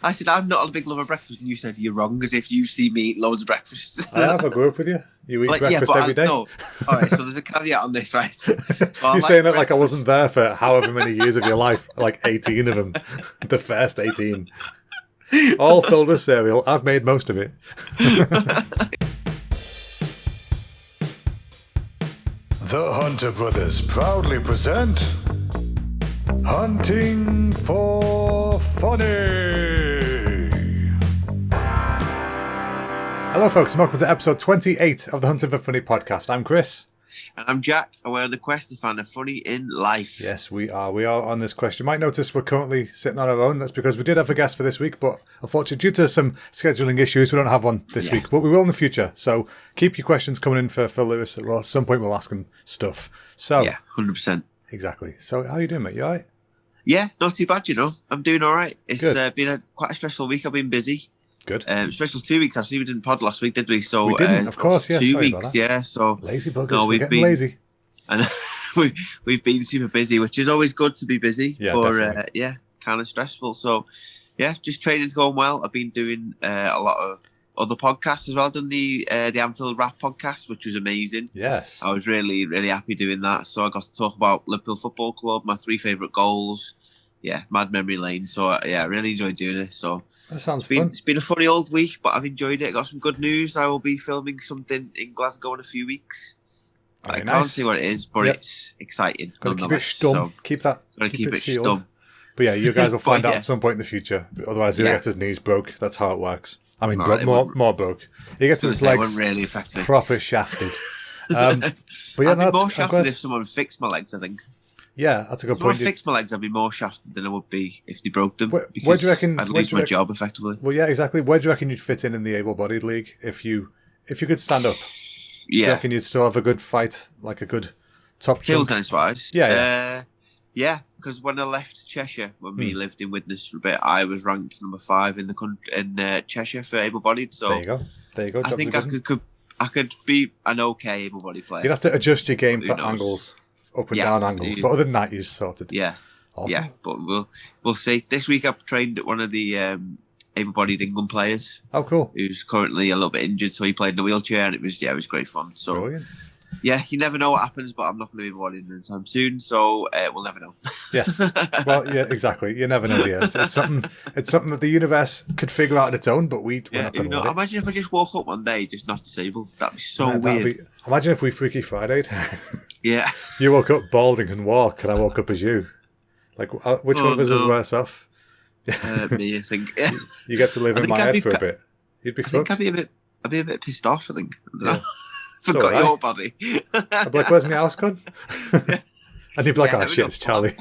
I said, I'm not a big lover of breakfast. And you said, you're wrong, as if you see me eat loads of breakfast. I have. I grew up with you. You eat breakfast every day. No. All right, so there's a caveat on this, right? So You're saying it like I wasn't there for however many years of your life, like 18 of them. The first 18. All filled with cereal. I've made most of it. The Hunter Brothers proudly present Hunting for Funny. Hello folks, and welcome to episode 28 of the Hunting for Funny podcast. I'm Chris. And I'm Jack, and we're on the quest to find a funny in life. Yes, we are. We are on this quest. You might notice we're currently sitting on our own. That's because we did have a guest for this week, but unfortunately, due to some scheduling issues, we don't have one this week, but we will in the future. So keep your questions coming in for Lewis. Well, at some point, we'll ask him stuff. So yeah, 100%. Exactly. So how are you doing, mate? You all right? Yeah, not too bad, I'm doing all right. It's been quite a stressful week. I've been busy. Good. Stressful 2 weeks, actually. We didn't pod last week, did we? So we didn't, of course, yeah. 2 weeks, yeah. So lazy buggers, no, we've been lazy. And we've been super busy, which is always good to be busy. Yeah, but kind of stressful. So yeah, just training's going well. I've been doing a lot of other podcasts as well. I've done the Anfield Rap podcast, which was amazing. Yes. I was really, really happy doing that. So I got to talk about Liverpool Football Club, my 3 favourite goals. Yeah, mad memory lane. So yeah, I really enjoyed doing it. So that sounds fun. It's been a funny old week, but I've enjoyed it. Got some good news. I will be filming something in Glasgow in a few weeks. I can't say what it is, but it's exciting. Got to keep it stum. So keep that. Got to keep it stum. But yeah, you guys will find out at some point in the future. Otherwise, he'll get his knees broke. That's how it works. I mean, more broke. He gets his legs really proper shafted. But yeah, I'd be more shafted if someone fixed my legs, I think. Yeah, that's a good point. If I fixed my legs, I'd be more shafted than I would be if they broke them. Where do you reckon? I'd lose my job effectively. Well, yeah, exactly. Where do you reckon you'd fit in the able-bodied league if you could stand up? Yeah. Do you reckon you'd still have a good fight, like a good top table tennis wise? Yeah. Yeah, because when I left Cheshire, when we lived in Widnes for a bit, I was ranked number 5 in the country in Cheshire for able-bodied. So there you go. I think I could be an okay able-bodied player. You'd have to adjust your game for angles. Up and down angles, but other than that, he's sorted. Yeah, awesome. Yeah, but we'll see. This week I've trained one of the able-bodied England players. Oh, cool! Who's currently a little bit injured, so he played in a wheelchair, and it was great fun. So, brilliant. Yeah, you never know what happens, but I'm not going to be able-bodied anytime soon, so we'll never know. Yes, well, yeah, exactly. You never know. Yeah, it's something that the universe could figure out on its own, but we're not going to. Imagine if I just woke up one day just not disabled. That'd be so weird. Imagine if we Freaky Friday'd. Yeah. You woke up bald and can walk, and I woke up as you. Like, which one of us is worse off? Me, I think. You get to live in my head for a bit. You'd be fucked. I'd be a bit pissed off, I think. I don't know. Forgot your body. I'd be like, where's my house gone? And you'd be like, oh shit, it's Charlie.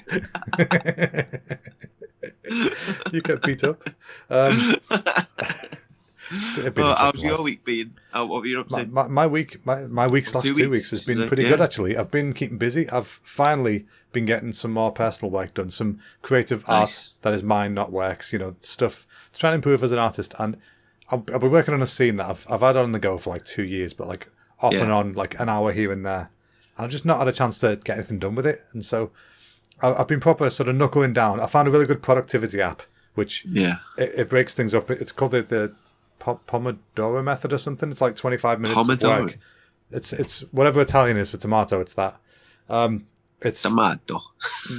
You get beat up. How's your week been? What have you up to? My week slash 2 weeks has been pretty good, actually. I've been keeping busy. I've finally been getting some more personal work done, some creative art that is mine, not works, stuff to try and improve as an artist. And I'll be working on a scene that I've had on the go for like 2 years, but like off and on, like an hour here and there. And I've just not had a chance to get anything done with it. And so I've been proper sort of knuckling down. I found a really good productivity app, which it breaks things up. It's called the Pomodoro method or something. It's like 25 minutes of work. It's whatever Italian is for tomato. It's that. It's tomato.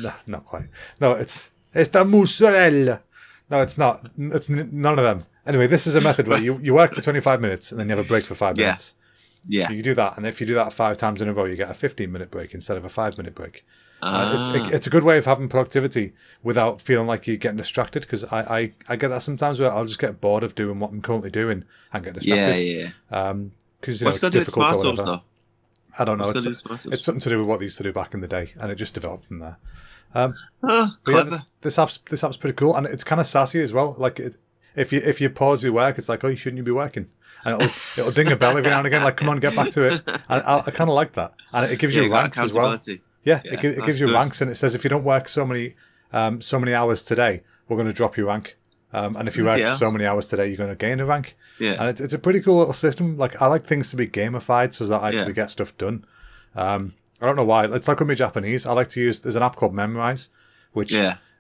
No, not quite. No, it's the mozzarella. No, it's not. It's none of them. Anyway, this is a method where you work for 25 minutes and then you have a break for 5 minutes. Yeah. You do that, and if you do that 5 times in a row, you get a 15-minute break instead of a 5-minute break. It's a good way of having productivity without feeling like you're getting distracted, because I get that sometimes where I'll just get bored of doing what I'm currently doing and get distracted. Yeah. Because it's difficult or whatever. Though? I don't know. It's something to do with what they used to do back in the day, and it just developed from there. Clever. Yeah, this app's pretty cool, and it's kind of sassy as well. Like if you pause your work, it's like, oh, shouldn't you be working? And it'll ding a bell every now and again, like, come on, get back to it. And I kind of like that, and it gives you ranks as well. Yeah, it gives you ranks, and it says if you don't work so many hours today, we're going to drop your rank. And if you work so many hours today, you're going to gain a rank. Yeah, and it's a pretty cool little system. Like, I like things to be gamified so that I actually get stuff done. I don't know why. It's like with me Japanese. I like to use. There's an app called Memrise, which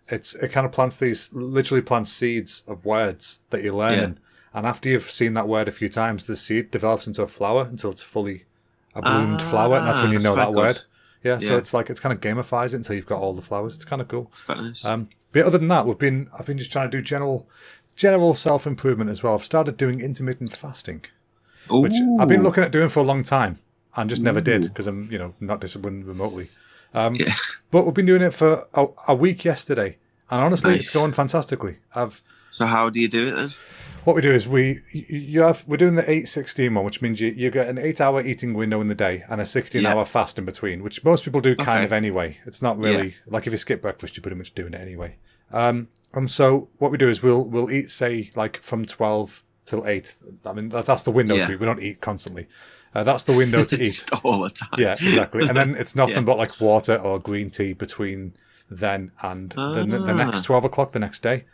it kind of literally plants seeds of words that you're learning. And after you've seen that word a few times, the seed develops into a flower until it's fully a bloomed flower, and that's when you know that word. Yeah, so it's kind of gamifies it until you've got all the flowers. It's kind of cool. It's quite nice. But other than that, I've been just trying to do general self-improvement as well. I've started doing intermittent fasting, which I've been looking at doing for a long time and just never did because I'm, not disciplined remotely. But we've been doing it for a week yesterday, and honestly, It's going fantastically. So how do you do it then? What we do is we're doing the 8-16 one, which means you get an 8-hour eating window in the day and a 16-hour fast in between, which most people do kind of anyway. It's not really like if you skip breakfast, you're pretty much doing it anyway. And so what we do is we'll eat, say, like from 12 till 8. I mean, that's the window to eat. We don't eat constantly. That's the window to eat. Just all the time. Yeah, exactly. And then it's nothing but like water or green tea between then and the next 12 o'clock the next day.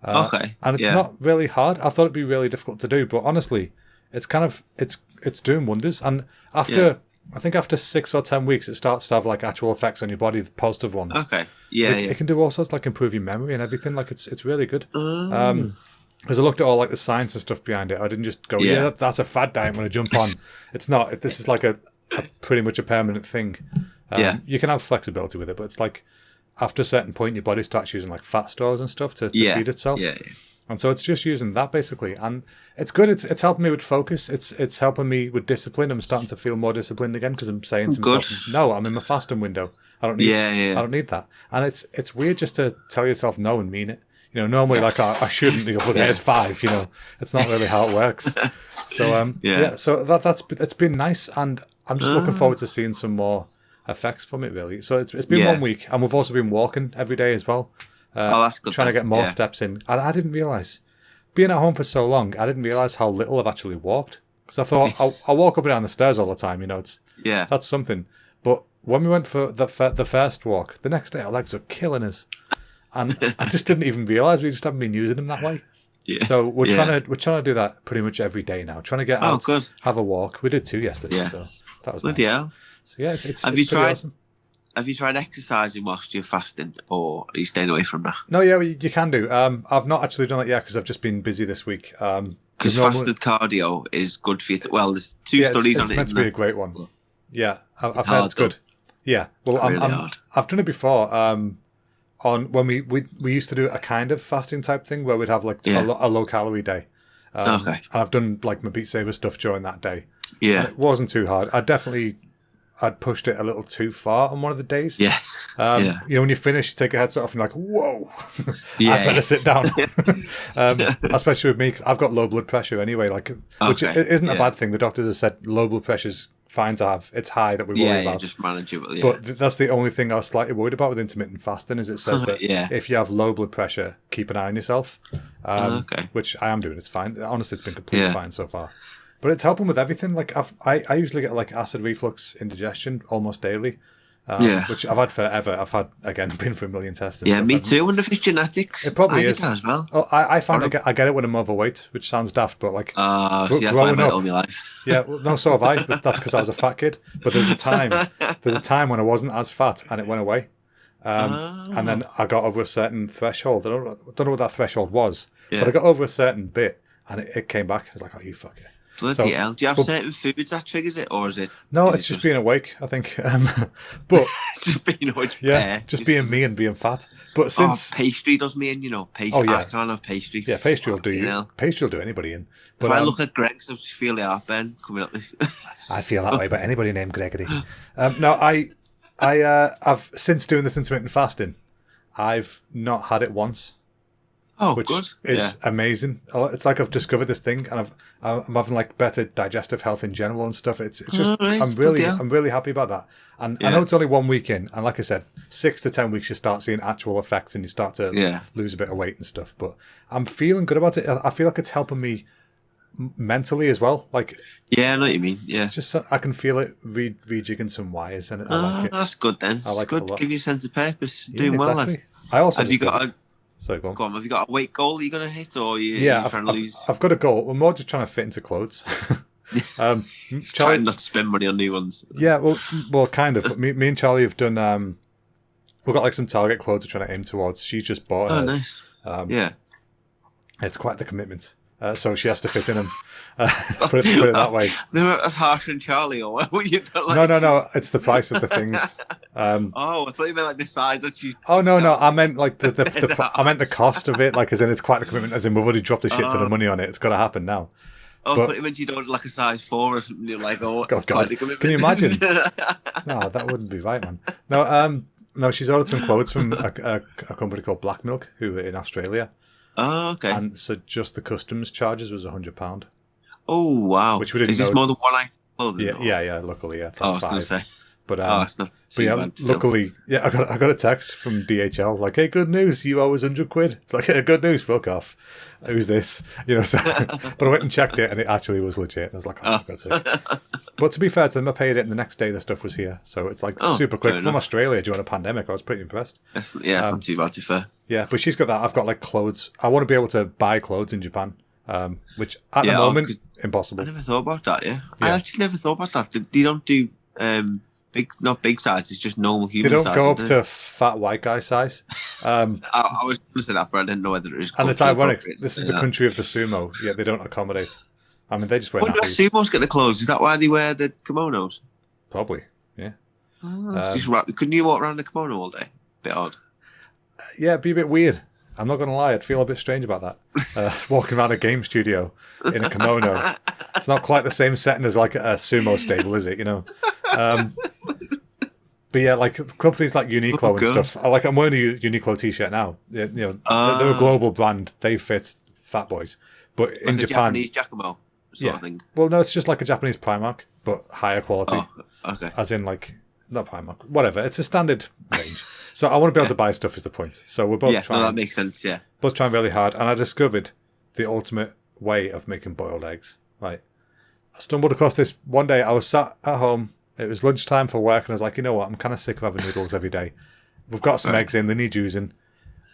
And it's not really hard. I thought it'd be really difficult to do, but honestly, it's kind of it's doing wonders. And after I think after 6 or 10 weeks, it starts to have like actual effects on your body, the positive ones. It can do all sorts, like improve your memory and everything. Like it's really good. Because I looked at all like the science and stuff behind it. I didn't just go, that's a fad diet I'm going to jump on. It's not. This is like a pretty much a permanent thing. You can have flexibility with it, but it's like after a certain point, your body starts using like fat stores and stuff to feed itself. And so it's just using that basically. And it's good. It's helping me with focus. It's helping me with discipline. I'm starting to feel more disciplined again because I'm saying to myself, no, I'm in my fasting window. I don't need I don't need that. And it's weird just to tell yourself no and mean it. Normally like I shouldn't. You go, look, it's 5. It's not really how it works. So so it's been nice, and I'm just looking forward to seeing some more effects from it, really. So it's been 1 week, and we've also been walking every day as well. That's good. Trying to get more steps in. And I didn't realise, being at home for so long, I didn't realise how little I've actually walked. Because I thought I walk up and down the stairs all the time. That's something. But when we went for the first walk, the next day our legs were killing us, and I just didn't even realise we just haven't been using them that way. So we're trying to do that pretty much every day now. Trying to get out, have a walk. We did 2 yesterday, so that was nice. So it's pretty awesome. Have you tried exercising whilst you're fasting, or are you staying away from that? No, you can do. I've not actually done that yet because I've just been busy this week. Because fasted cardio is good for you. Well, there's 2 studies on it. It's meant to be a great one. Yeah, I've heard it's good. Yeah, well, I've done it before. On when we used to do a kind of fasting type thing where we'd have like a low calorie day. And I've done like my Beat Saber stuff during that day. Yeah, and it wasn't too hard. I'd pushed it a little too far on one of the days. When you finish, you take your headset off and you're like, whoa, I better sit down. Especially with me, 'cause I've got low blood pressure anyway, which isn't a bad thing. The doctors have said low blood pressure's fine to have. It's high that we worry about. Just manageable. But that's the only thing I was slightly worried about with intermittent fasting is it says that if you have low blood pressure, keep an eye on yourself, which I am doing. It's fine. Honestly, it's been completely fine so far. But it's helping with everything. Like I usually get like acid reflux, indigestion almost daily, which I've had forever. I've had been through a million tests. Yeah, me too. I wonder if it's genetics. It probably is as well. Oh, I find I get it when I'm overweight, which sounds daft, but like that's why I've had all my life. No, so have I. But that's because I was a fat kid. But there's a time when I wasn't as fat, and it went away. And then I got over a certain threshold. I don't know what that threshold was, but I got over a certain bit, and it came back. I was like, oh, you fucker. Bloody hell. Do you have certain foods that triggers it, or is it... No, it's just being awake, I think. But just being awake. Just being me and being fat. But since... pastry does me in, pastry. I can't have pastry. Yeah, pastry will do you. Pastry will do anybody in. But if I look at Greg's, I just feel the heartburn coming up. I feel that way about anybody named Gregory. No, I've since doing this intermittent fasting, I've not had it once. Which is amazing. It's like I've discovered this thing, and I'm having like better digestive health in general and stuff. It's just I'm really happy about that. And I know it's only 1 week in, and like I said, 6 to 10 weeks you start seeing actual effects, and you start to lose a bit of weight and stuff. But I'm feeling good about it. I feel like it's helping me mentally as well. Like I know what you mean. Yeah, it's just I can feel it rejigging some wires, and I like it. That's good then. I like it's good to give you a sense of purpose. Doing well, lad. I also have you got a... So go on. Have you got a weight goal you're going to hit, or are you trying to lose? I've got a goal. We're more just trying to fit into clothes. Trying not to spend money on new ones. Yeah, well, kind of. Me and Charlie have done. we've got like some target clothes we're trying to aim towards. She's just bought hers. Nice. Yeah. It's quite the commitment. So she has to fit in them. Put it that way. They're not as harsh than Charlie, or what you don't like. No. It's the price of the things. I thought you meant like the size that she. Oh no! I meant like I meant the cost of it. Like as in, it's quite the commitment. As in, we've already dropped a shit ton of money on it. It's got to happen now. I thought you meant you don't like a size 4 or something. You're like, God. Can you imagine? No, that wouldn't be right, man. No. She's ordered some clothes from a company called Black Milk, who are in Australia. Oh, okay. And so just the customs charges was £100. Oh, wow. Which we didn't know. Is this more than one item of clothing? Yeah. Luckily, yeah. It's like I was going to say. But it's not too bad still. Luckily, I got a text from DHL like, "Hey, good news! You owe us £100." It's like, "Hey, good news! Fuck off! Who's this?" So, but I went and checked it, and it actually was legit. I was like, "Oh, for God's sake!" But to be fair to them, I paid it, and the next day the stuff was here. So it's like super quick from Australia during a pandemic. I was pretty impressed. It's not too bad, to be fair. Yeah, but she's got that. I've got like clothes. I want to be able to buy clothes in Japan, which at the moment impossible. I never thought about that. Yeah, I actually never thought about that. They don't do not big size. It's just normal human size. They don't go up to fat white guy size. I was going to say that, but I didn't know whether it was. And it's ironic. This is the country of the sumo. Yet they don't accommodate. I mean, they just wear. Why do sumos get the clothes? Is that why they wear the kimonos? Probably. Yeah. Couldn't you walk around the kimono all day? Bit odd. Yeah, it'd be a bit weird. I'm not going to lie. I'd feel a bit strange about that. Walking around a game studio in a kimono. It's not quite the same setting as like a sumo stable, is it? But yeah, like companies like Uniqlo and stuff. I'm wearing a Uniqlo t-shirt now. They're a global brand. They fit fat boys. But like in Japan, Japanese Giacomo sort of thing. Well, no, it's just like a Japanese Primark, but higher quality. Oh, okay. As in like not Primark, whatever. It's a standard range. So I want to be able to buy stuff. Is the point. So we're both trying. No, that makes sense. Yeah. Both trying really hard, and I discovered the ultimate way of making boiled eggs. Right. I stumbled across this one day. I was sat at home. It was lunchtime for work, and I was like, you know what? I'm kind of sick of having noodles every day. We've got some eggs in. They need using.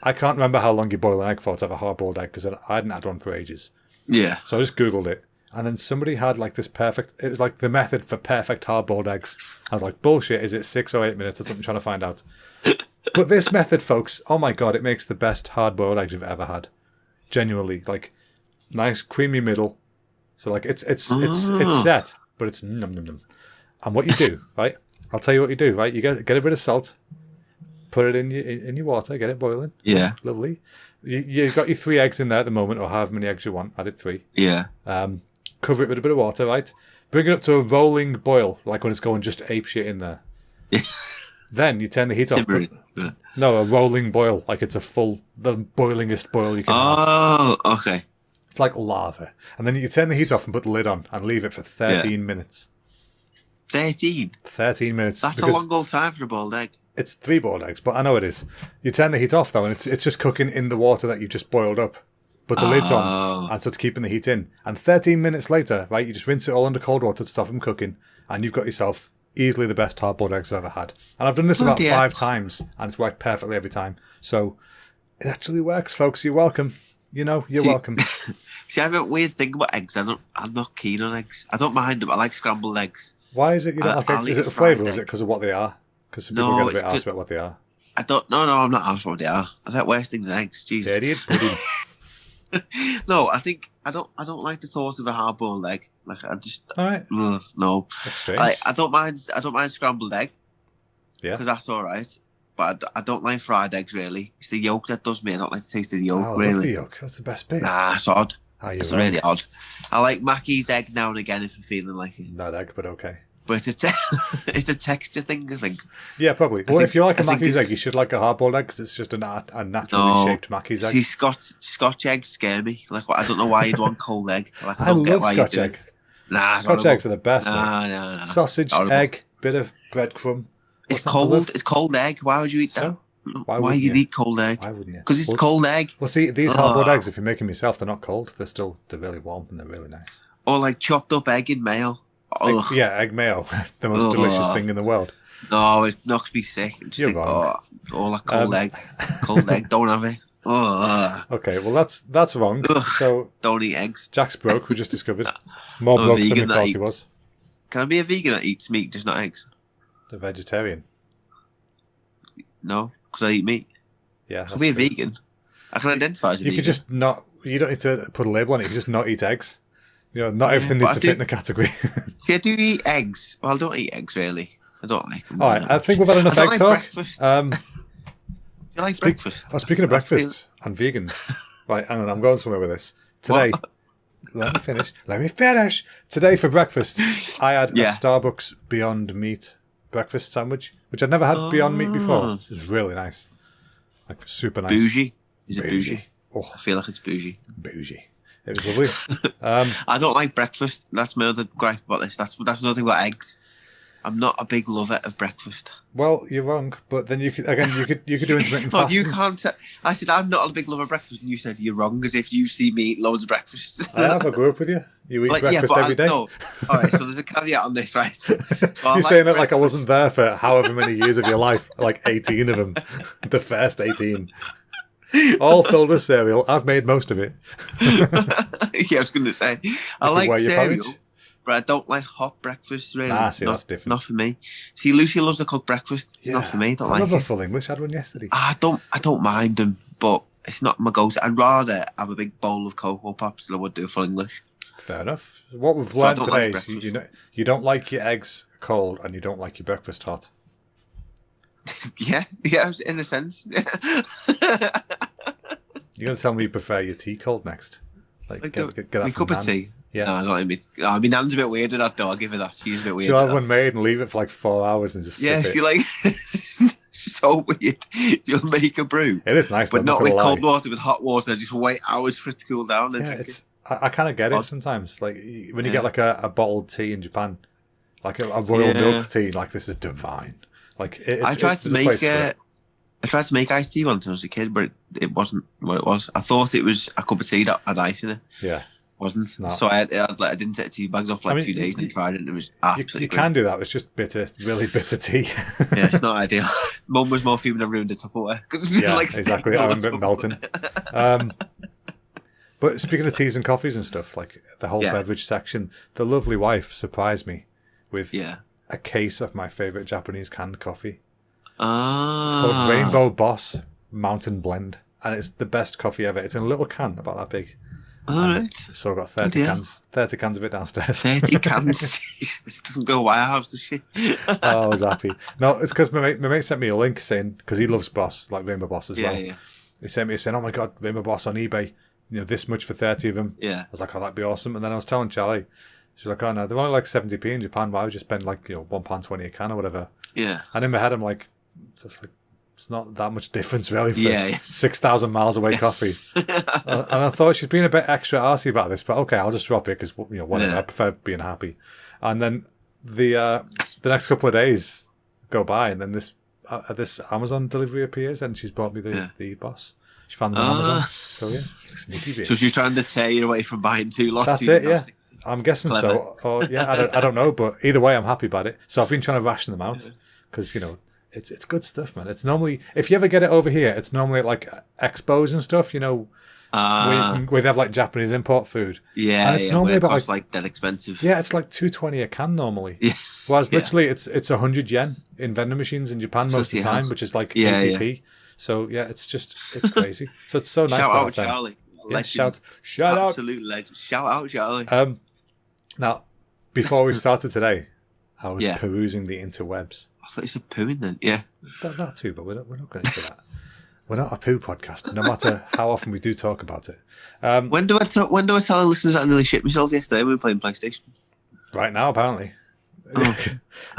I can't remember how long you boil an egg for to have a hard-boiled egg because I hadn't had one for ages. Yeah. So I just Googled it. And then somebody had like this perfect... It was like the method for perfect hard-boiled eggs. I was like, bullshit, is it 6 or 8 minutes? That's what I'm trying to find out. But this method, folks, oh my God, it makes the best hard-boiled eggs you've ever had. Genuinely. Like, nice creamy middle. So like, it's set, but it's num-num-num. And what you do, right? I'll tell you what you do, right? You get a bit of salt, put it in your water, get it boiling. Yeah. Lovely. You've got your 3 eggs in there at the moment, or however many eggs you want. Add it 3. Yeah. Cover it with a bit of water, right? Bring it up to a rolling boil, like when it's going just ape shit in there. Yeah. Then you turn the heat off. No, a rolling boil, like it's the boilingest boil you can have. Oh, okay. It's like lava. And then you turn the heat off and put the lid on and leave it for 13 minutes. 13 minutes. That's a long old time for a boiled egg. It's 3 boiled eggs, but I know it is. You turn the heat off though, and it's just cooking in the water that you just boiled up. But the lid's on, and so it's keeping the heat in. And 13 minutes later, right, you just rinse it all under cold water to stop them cooking, and you've got yourself easily the best hard-boiled eggs I've ever had. And I've done this about 5 times, and it's worked perfectly every time. So it actually works, folks. You're welcome. You're welcome. See, I have a weird thing about eggs. I'm not keen on eggs. I don't mind them. I like scrambled eggs. Why is it you don't like eggs? Is it the flavour, or is it because of what they are? Because some people get a bit arsed about what they are. No, I'm not arsed about what they are. I like worse things than eggs. Jesus. Idiot pudding. No, I don't like the thought of a hard-boiled egg. Like I just, all right. No. That's strange. I don't mind scrambled egg. Yeah. Because that's all right. But I don't like fried eggs really. It's the yolk that does me. I don't like the taste of the yolk really. I love the yolk. That's the best bit. Nah, it's odd. It's really odd. I like Mackey's egg now and again if I'm feeling like it. Not egg, but okay. But it's a texture thing, I think. Yeah, probably. Well, if you like a Mackey's egg, you should like a hard-boiled egg because it's just a naturally shaped Mackey's egg. See, Scotch eggs scare me. Like, I don't know why you'd want cold egg. Like, I love Scotch egg. Nah, Scotch eggs are the best. No. Sausage, egg, bit of breadcrumb. It's cold. It's cold egg. Why would you eat that? Why you eat cold egg? Why wouldn't you? Because it's cold egg. Well, see, these hard-boiled eggs, if you make them yourself, they're not cold. They're really warm and they're really nice. Or like chopped up egg in mayo. Egg mayo, the most delicious thing in the world. No, it knocks me sick. You're wrong. Like cold egg. Cold egg, don't have it. Okay, well that's wrong. So don't eat eggs. Jack's broke, we just discovered. More broke than we thought he was. Can I be a vegan that eats meat, just not eggs? A vegetarian. No, because I eat meat. Yeah, I can be a vegan. I can identify as a vegan. You could just not. You don't need to put a label on it. You can just not eat eggs. Not everything needs to fit in a category. See, I do eat eggs. Well, I don't eat eggs really. I don't like them. All right, I think we've had enough egg talk. Breakfast. You like breakfast? Oh, speaking of breakfasts and vegans, right, hang on, I'm going somewhere with this. Today, let me finish. Today for breakfast, I had a Starbucks Beyond Meat breakfast sandwich, which I'd never had Beyond Meat before. It was really nice. Like, super nice. Bougie? Is it bougie? Oh. I feel like it's bougie. Bougie. It was lovely. I don't like breakfast. That's my other gripe about this. That's another thing about eggs. I'm not a big lover of breakfast. Well, you're wrong, but then you could do intermittent fasting. You can't say. I said I'm not a big lover of breakfast, and you said you're wrong, as if you see me eat loads of breakfast. I grew up with you. You eat breakfast every day. No. All right, so there's a caveat on this, right? So you're saying it like I wasn't there for however many years of your life, like 18 of them, the first 18. All filled with cereal. I've made most of it. Yeah, I was going to say I like cereal. But I don't like hot breakfast, really. See, that's different. Not for me. See, Lucy loves a cooked breakfast. It's not for me. I love a full English. I had one yesterday. I don't mind them, but it's not my go-to. I'd rather have a big bowl of Cocoa Pops than I would do a full English. Fair enough. What we've learned today is you don't like your eggs cold and you don't like your breakfast hot. yeah, in a sense. You're going to tell me you prefer your tea cold next? Get that cup of tea. Yeah. No, I mean, Nan's a bit weird at that, though. I'll give her that. She's a bit weird. She'll have one made and leave it for like 4 hours and just sip she like so weird. You'll make a brew. It is nice, but not with cold water, with hot water. Just wait hours for it to cool down. And drink it. I kind of get it sometimes. Like when you get like a bottled tea in Japan, like a royal milk tea. Like this is divine. Like I tried to make iced tea once when I was a kid, but it wasn't what it was. I thought it was a cup of tea that had ice in it. Yeah. Wasn't. So I didn't take the tea bags off for 2 days and I tried it and it was absolutely You can do that. It's just really bitter tea. Yeah, it's not ideal. Mum was more fuming I ruined the Tupperware. Yeah, exactly. I remember it melting. But speaking of teas and coffees and stuff, like the whole beverage section, the lovely wife surprised me with a case of my favourite Japanese canned coffee. It's called Rainbow Boss Mountain Blend. And it's the best coffee ever. It's in a little can about that big. All right. So I've got 30 cans of it downstairs. 30 cans? It doesn't go away house, does she? I was happy. No, it's because my mate sent me a link saying, because he loves Boss, like Rainbow Boss as well. Yeah. He sent me saying, oh my God, Rainbow Boss on eBay, this much for 30 of them. Yeah. I was like, oh, that'd be awesome. And then I was telling Charlie, she's like, oh no, they're only like 70p in Japan. Why would you spend like, £1.20 a can or whatever? Yeah. And in my head, I'm like, it's not that much difference really for 6,000 miles away coffee. And I thought she's being a bit extra arsey about this, but okay, I'll just drop it because whatever. I prefer being happy. And then the next couple of days go by, and then this Amazon delivery appears, and she's brought me the Boss. She found them on Amazon, so sneaky bit. So she's trying to tear you away from buying 2 lots. That's it, yeah. I'm guessing so. Or I don't know, but either way, I'm happy about it. So I've been trying to ration them out because It's good stuff, man. It's normally, if you ever get it over here, it's normally at like expos and stuff, where they have like Japanese import food. Yeah, and it's normally about like that expensive. Yeah, it's like $2.20 a can normally. Yeah. Whereas literally it's 100 yen in vending machines in Japan most of the time, which is like 80p. So it's crazy. So it's so nice. Shout out Charlie. Shout out. Absolute legend. Shout out Charlie. Now, before we started today, I was perusing the interwebs. I thought you said pooing then. Yeah. That too, but we're not going into that. We're not a poo podcast, no matter how often we do talk about it. When do I tell the listeners that I nearly shit myself yesterday when we were playing PlayStation? Right now, apparently.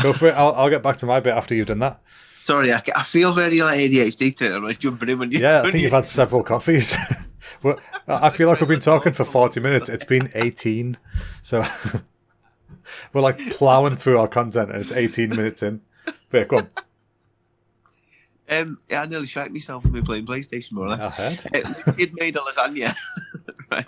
Go for it. I'll get back to my bit after you've done that. Sorry, I feel very like ADHD today. I'm like jumping in when you're I think you've had several coffees. Well, I feel like we've been talking for 40 minutes. It's been 18. So we're like ploughing through our content and it's 18 minutes in. Fair, go on. I nearly shat myself when we were playing PlayStation more or less. I heard. We had made a lasagna right,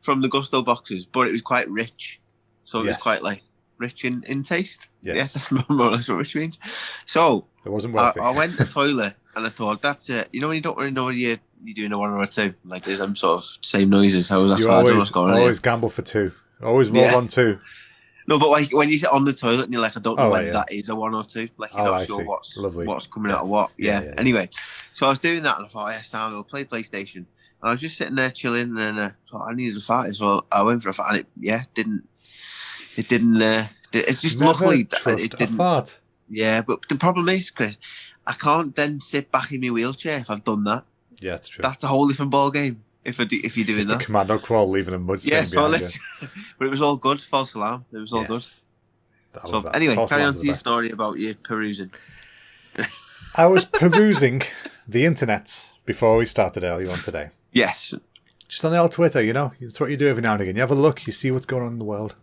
from the Gusto boxes, but it was quite rich. So it was quite like rich in taste. Yes. Yeah, that's more or less what rich means. So it wasn't worth it. I went to the toilet and I thought, that's it. When you don't really know you're doing a 1 or a 2, like there's some sort of same noises. You always gamble for 2. Always roll on 2. No, but like when you're on the toilet and you're like, I don't know whether that is a 1 or 2. Like you're not sure what's coming out of what. Yeah. Anyway, so I was doing that and I thought, yeah, Sam, we'll play PlayStation. And I was just sitting there chilling and I thought I needed a fart, so I went for a fart and it didn't. It's just luckily it didn't. A fart. Yeah, but the problem is, Chris, I can't then sit back in my wheelchair if I've done that. Yeah, it's true. That's a whole different ball game. If you're doing it's that, a commando crawl, leaving a mud stain behind you. But it was all good. False alarm. It was all good. So anyway, carry on to your story about you perusing. I was perusing the internet before we started earlier on today. Yes. Just on the old Twitter, you know, it's what you do every now and again. You have a look, you see what's going on in the world.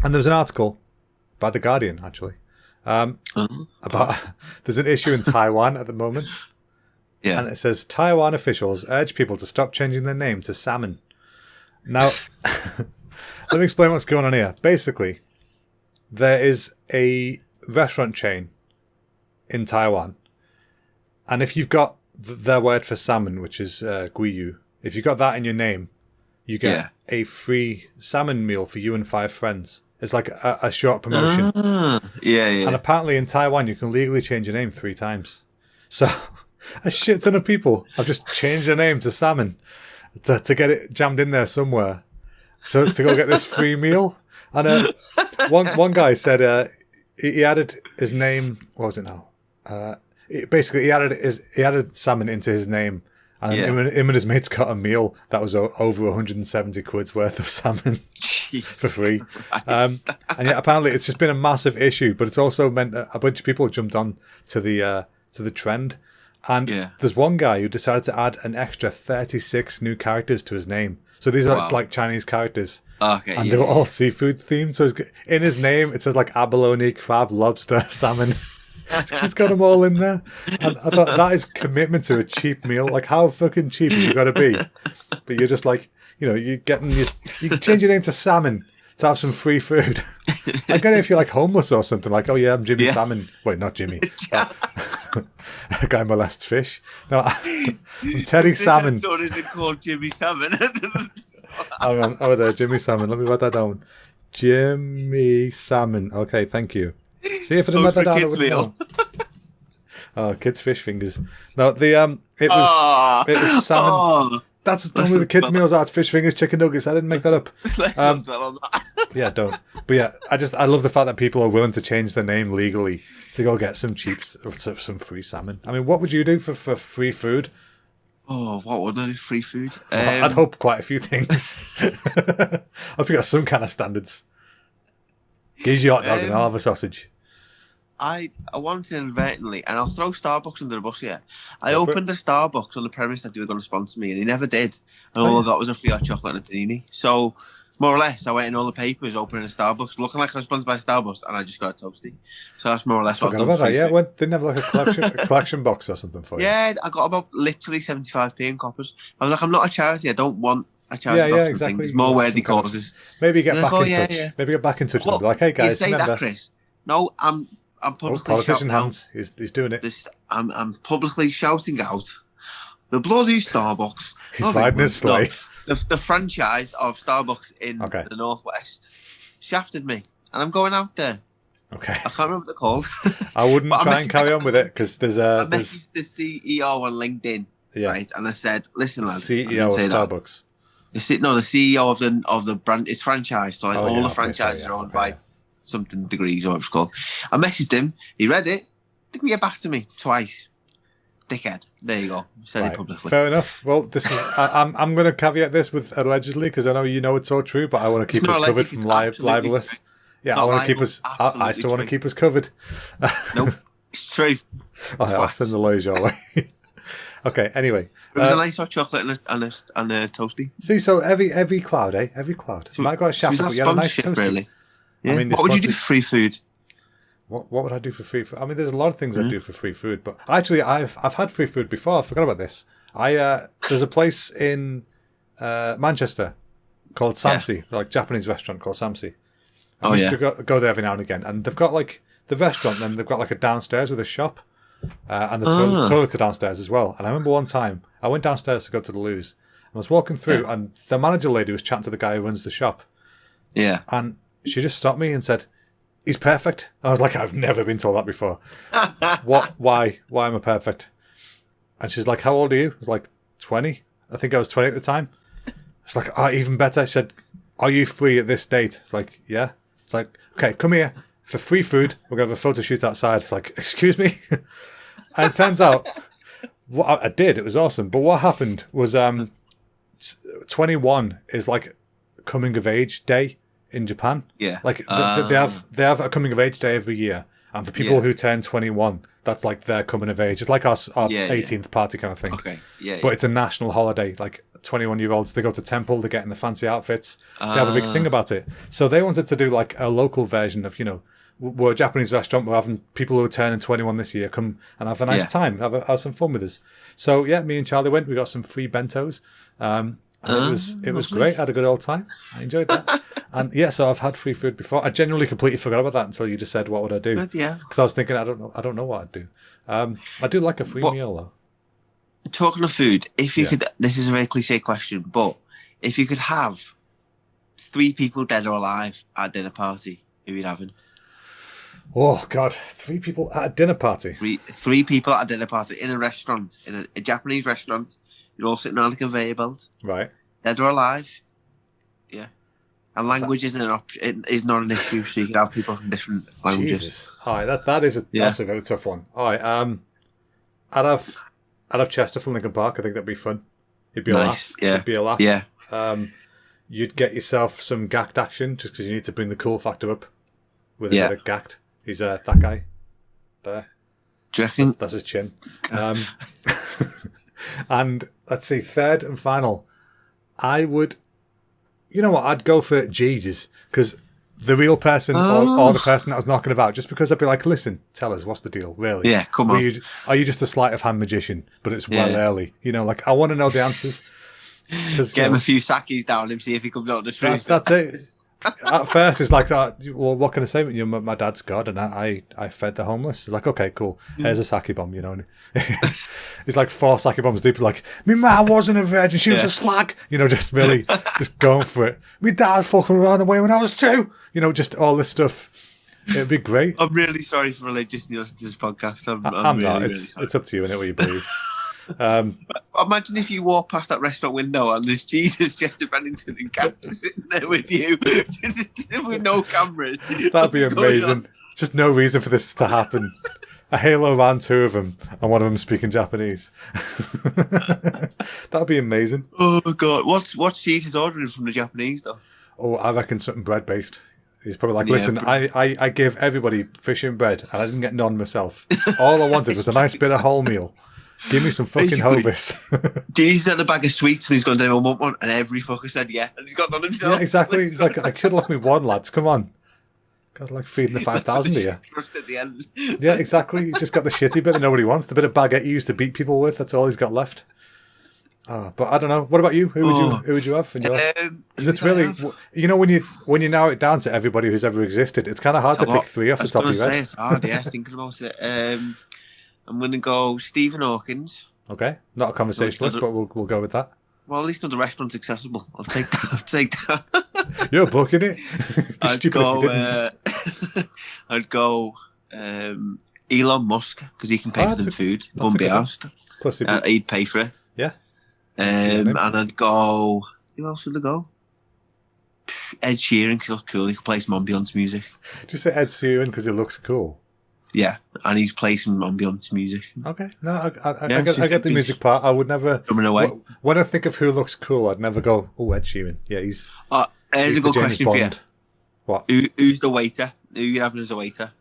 And there was an article by The Guardian, actually, about there's an issue in Taiwan at the moment. Yeah. And it says, Taiwan officials urge people to stop changing their name to Salmon. Now, let me explain what's going on here. Basically, there is a restaurant chain in Taiwan. And if you've got their word for salmon, which is guiyu, if you've got that in your name, you get a free salmon meal for you and 5 friends. It's like a short promotion. Yeah. And apparently in Taiwan, you can legally change your name 3 times. So a shit ton of people have just changed their name to Salmon to get it jammed in there somewhere to go get this free meal. And one guy said he added his name. What was it now? Basically, he added salmon into his name, and him and his mates got a meal that was over 170 quid's worth of salmon for free. And yet, apparently, it's just been a massive issue. But it's also meant that a bunch of people jumped on to the trend. And there's one guy who decided to add an extra 36 new characters to his name. So these are like Chinese characters. Okay, and they were all seafood themed. So in his name, it says like abalone, crab, lobster, salmon. He's got them all in there. And I thought that is commitment to a cheap meal. Like, how fucking cheap have you got to be? But you're just like, you know, you can change your name to Salmon to have some free food. I get it if you're like homeless or something. Like, oh yeah, I'm Jimmy Salmon. Wait, not Jimmy. A guy molests fish. No, I'm Teddy Salmon. What is it called, Jimmy Salmon? Hang on. Oh, there, Jimmy Salmon. Let me write that down. Jimmy Salmon. Okay, thank you. See if I didn't write that down. Kids meal. Oh, kids' fish fingers. No, it was salmon. Oh, that's what's done with the kids' meals. It's fish fingers, chicken nuggets. I didn't make that up. Yeah, don't. But yeah, I love the fact that people are willing to change their name legally to go get some free salmon. I mean, what would you do for free food? Oh, what would I do for free food? Well, I'd hope quite a few things. I hope you got some kind of standards. Gives you hot dog and I'll have a sausage. I wanted inadvertently, and I'll throw Starbucks under the bus here. I opened a Starbucks on the premise that they were going to sponsor me, and they never did. And all I got was a free hot chocolate and a panini. So, more or less, I went in all the papers opening a Starbucks, looking like I was sponsored by Starbucks, and I just got a toasty. So that's more or less what I've done. They didn't have like a collection box or something for you? Yeah, I got about literally 75p in coppers. I was like, I'm not a charity. I don't want a charity box. Exactly. There's more worthy causes. Maybe get back in touch. Yeah. Maybe get back in touch and be like, hey guys, you say remember? that, Chris? No, I'm publicly politician hands. He's doing it. I'm publicly shouting out the bloody Starbucks. He's riding his sleigh. The franchise of Starbucks in the Northwest shafted me, and I'm going out there. Okay. I can't remember what they're called. I wouldn't try and carry on with it because there's I messaged the CEO on LinkedIn, right? And I said, "Listen, lads, CEO of Starbucks." The CEO of the brand. It's franchise, so all the franchises are owned by something degrees or whatever it's called. I messaged him. He read it. Didn't get back to me twice. Dickhead. There you go. Said it publicly. Fair enough. Well, this is. I'm going to caveat this with allegedly because I know you know it's all true, but I want to keep us covered from libelous. Yeah, I want to keep us. I still want to keep us covered. Nope, it's true. I'll send the lawyers your way. Okay. Anyway, it was a nice hot chocolate and a toasty. See, so every cloud, eh? Every cloud. You might got a shaft, but you had a nice toasty. Really? Yeah. I mean, what would you do for free food? What would I do for free food? I mean, there's a lot of things I do for free food, but actually, I've had free food before. I forgot about this. There's a place in Manchester called Samsi, like Japanese restaurant called Samsi. I used to go there every now and again, and they've got like the restaurant, and they've got like a downstairs with a shop, and the toilets are downstairs as well. And I remember one time I went downstairs to go to the loos, and I was walking through, and the manager lady was chatting to the guy who runs the shop. Yeah, and she just stopped me and said, "He's perfect." And I was like, "I've never been told that before." What? Why? Why am I perfect? And she's like, "How old are you?" I was like, 20. I think I was 20 at the time. It's like, "Oh, even better." She said, "Are you free at this date?" It's like, "Yeah." It's like, "Okay, come here for free food. We're going to have a photo shoot outside." It's like, "Excuse me?" And it turns out, what I did, it was awesome. But what happened was 21 is like coming of age day in Japan. Yeah. Like they have a coming of age day every year. And for people who turn 21, that's like their coming of age. It's like our 18th party kind of thing. Okay. Yeah. But it's a national holiday. Like 21-year-olds, they go to temple, they get in the fancy outfits. They have a big thing about it. So they wanted to do like a local version of, we're a Japanese restaurant. We're having people who are turning 21 this year come and have a nice time, have some fun with us. So yeah, me and Charlie went. We got some free bentos. And it was great. I had a good old time. I enjoyed that. And yeah, so I've had free food before. I genuinely completely forgot about that until you just said, "What would I do?" Because I was thinking, I don't know what I'd do. I do like a free meal though. Talking of food, if you could, this is a very cliche question, but if you could have 3 people dead or alive at a dinner party, who are you having? Oh God, 3 people at a dinner party. Three people at a dinner party in a restaurant, in a Japanese restaurant. You're all sitting on a conveyor belt. Right. Dead or alive. Yeah. And language isn't an option. It is not an issue, so you can have people from different languages. Jesus. All right, that's a very tough one. All right, I'd have Chester from Lincoln Park. I think that'd be fun. It'd be nice. A laugh. It'd be a laugh. Yeah. You'd get yourself some gacked action just because you need to bring the cool factor up with a bit of gacked. He's that guy there. Do you reckon? That's his chin. And let's see, third and final. I would, you know what? I'd go for Jesus because the real person or the person that was knocking about. Just because I'd be like, "Listen, tell us what's the deal, really? Yeah, come on. Are you just a sleight of hand magician? But it's well early. Like I want to know the answers." Get him a few sakis down him, see if he comes out the truth. That's it. At first, it's like, well, what can I say? My dad's God, and I fed the homeless. It's like, okay, cool. Here's a sake bomb, And it's like 4 sake bombs deep. Like, my ma wasn't a virgin; she was a slag. Just really, just going for it. My dad fucking ran away when I was 2. Just all this stuff. It'd be great. I'm really sorry for religious news to this podcast. I'm really, not. It's up to you, innit, what you believe. Imagine if you walk past that restaurant window and there's Jesus, Chester Bennington, and Captain sitting there with you, just with no cameras. That'd be amazing. Just no reason for this to happen. A halo around 2 of them, and one of them speaking Japanese. That'd be amazing. Oh God, what's Jesus ordering from the Japanese though? Oh, I reckon something bread based. He's probably like, "Listen, I gave everybody fish and bread, and I didn't get none myself. All I wanted was a nice bit of wholemeal. Give me some fucking Hovis." Jesus had a bag of sweets and he's going to do want one, and every fucker said yeah, and he's got none himself. Yeah, exactly. He's like, "I could have left me one, lads. Come on." Got like feeding the 5,000 here. Trust at the end. Yeah, exactly. He's just got the shitty bit that nobody wants. The bit of baguette he used to beat people with. That's all he's got left. But I don't know. What about you? Who would you have? Because it's really, when you narrow it down to everybody who's ever existed, it's kind of hard to pick 3 off the top of your head. It's hard, yeah. Thinking about it. I'm going to go Stephen Hawkins. Okay, not a conversationalist, but we'll go with that. Well, at least the restaurant's accessible. I'll take that. You're booking it. I'd go Elon Musk because he can pay for them food. Won't be asked. Plus, he'd pay for it. Yeah. And I'd go. Who else would I go? Ed Sheeran because he looks cool. He can play some ambience music. Just say Ed Sheeran because he looks cool. Yeah, and he's playing some ambience music. Okay, no, I get the music part. I would never. Coming away. When I think of who looks cool, I'd never go, "Oh, Ed Sheeran." Yeah, he's. Here's a good question for you. What? Who's the waiter? Who are you having as a waiter?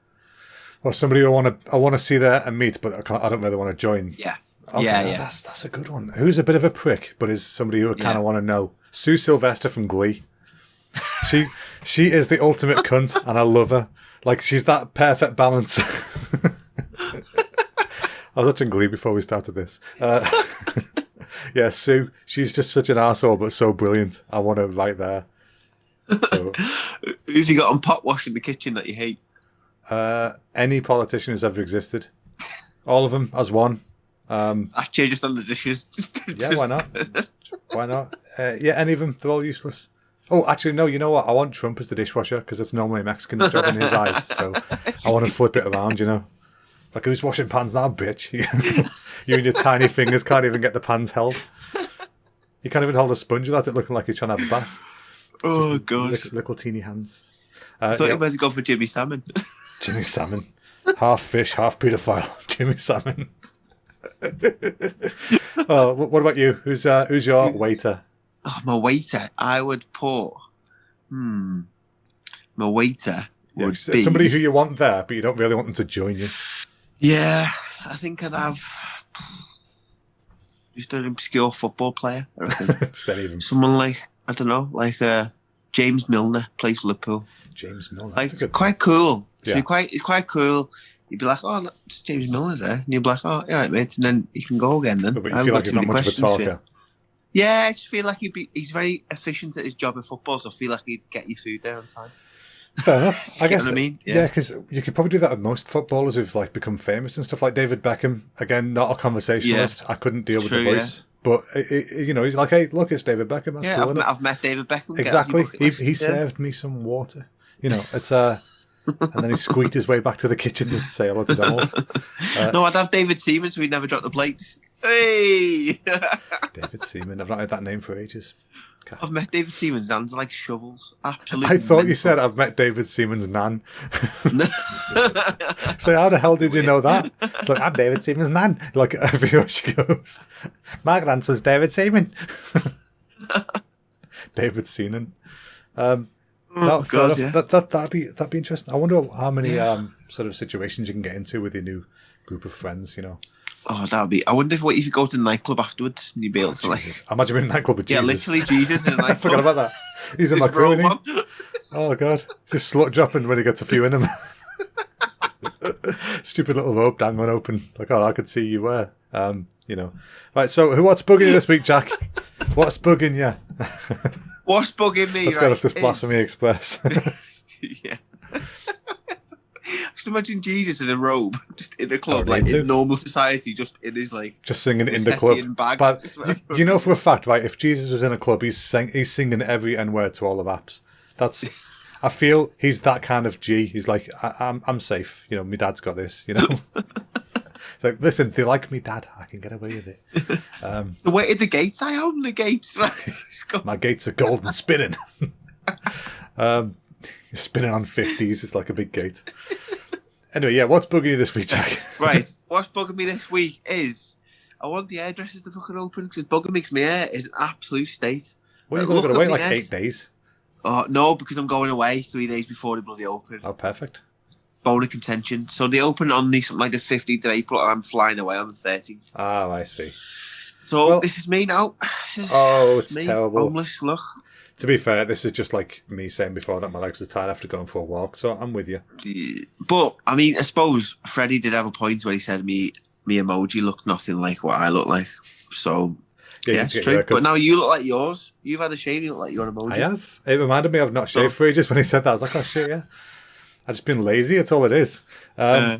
Well, somebody I want to see there and meet, but I don't really want to join. Yeah. Okay, yeah. That's a good one. Who's a bit of a prick, but is somebody who I kind of want to know? Sue Sylvester from Glee. She is the ultimate cunt, and I love her. Like, she's that perfect balance. I was watching Glee before we started this. Yeah, Sue, she's just such an arsehole, but so brilliant. I want her right there. So, who's you got on pot wash in the kitchen that you hate? Any politician who's ever existed. All of them as one. Actually, just on the dishes. Yeah, why not? Why not? Yeah, any of them. They're all useless. Oh, actually, no, you know what? I want Trump as the dishwasher because it's normally a Mexican's job in his eyes. So I want to flip it around, Like, who's washing pans now, bitch? You and your tiny fingers can't even get the pans held. You can't even hold a sponge without it looking like he's trying to have a bath. Oh, God. Little teeny hands. I thought you might have gone for Jimmy Salmon. Jimmy Salmon. Half fish, half paedophile. Jimmy Salmon. Oh, what about you? Who's your waiter? Oh, my waiter. I would put. My waiter would be somebody who you want there, but you don't really want them to join you. Yeah, I think I'd have just an obscure football player. I reckon. Just any of them. Someone like, I don't know, like James Milner plays for Liverpool. James Milner. Like, it's quite cool. Yeah. It's quite cool. You'd be like, oh, look, it's James Milner there. And you'd be like, oh, yeah, right, mate. And then you can go again then. But you feel like he's not much of a talker. Yeah, I just feel like he's very efficient at his job in football, so I feel like he'd get your food there on time. Fair enough. I guess. What I mean? Yeah, because you could probably do that with most footballers who've like become famous and stuff. Like David Beckham, again, not a conversationalist. Yeah. I couldn't deal with the voice. Yeah. But he's like, hey, look, it's David Beckham. That's cool, I've met David Beckham. Exactly. He served me some water. It's and then he squeaked his way back to the kitchen to say hello to Donald. No, I'd have David Seaman so he'd never drop the plates. Hey! David Seaman. I've not heard that name for ages. Okay. I've met David Seaman's hands are like shovels. Absolutely. I thought you said I've met David Seaman's nan. So how the hell did you know that? It's like, I'm David Seaman's nan. Like everywhere she goes. Margaret answers David Seaman. David Seaman. That'd be interesting. I wonder how many sort of situations you can get into with your new group of friends, Oh, that would be. I wonder if you go to the nightclub afterwards and you'd be able to like. Imagine being in a nightclub with Jesus. Yeah, literally Jesus in a nightclub. I forgot about that. He's in my crew. Oh god, just slut dropping when he gets a few in him. Stupid little robe dangling open, like I could see you wear. Right. So what's bugging you this week, Jack? What's bugging you? What's bugging me? Let's go off this Blasphemy Express. Yeah. Just imagine Jesus in a robe, just in a club, like in normal society, just in his like, just singing in the club. But you know for a fact, right? If Jesus was in a club, he's singing every N-word to all the raps. I feel he's that kind of G. He's like, I'm safe. My dad's got this. It's like, listen, they like me, Dad. I can get away with it. The way at the gates, I own the gates. Right? My gates are gold and spinning. Spinning on 50s. It's like a big gate. Anyway, yeah, what's bugging you this week, Jack? Right, what's bugging me this week is I want the hairdressers to fucking open because bugging me because my hair is an absolute state. Well, you're going to wait like 8 days? Oh, no, because I'm going away 3 days before they bloody open. Oh, perfect. Bone of contention. So they open on something like the 15th of April and I'm flying away on the 13th. Oh, I see. So this is me now. It's me, terrible. Homeless, look. To be fair, this is just like me saying before that my legs are tired after going for a walk, so I'm with you. But, I mean, I suppose Freddie did have a point where he said me emoji looked nothing like what I look like. So, yeah, it's true. But now you look like yours. You've had a shave, you look like your emoji. I have. It reminded me I've not shaved for ages when he said that. I was like, oh shit, yeah. I've just been lazy, it's all it is.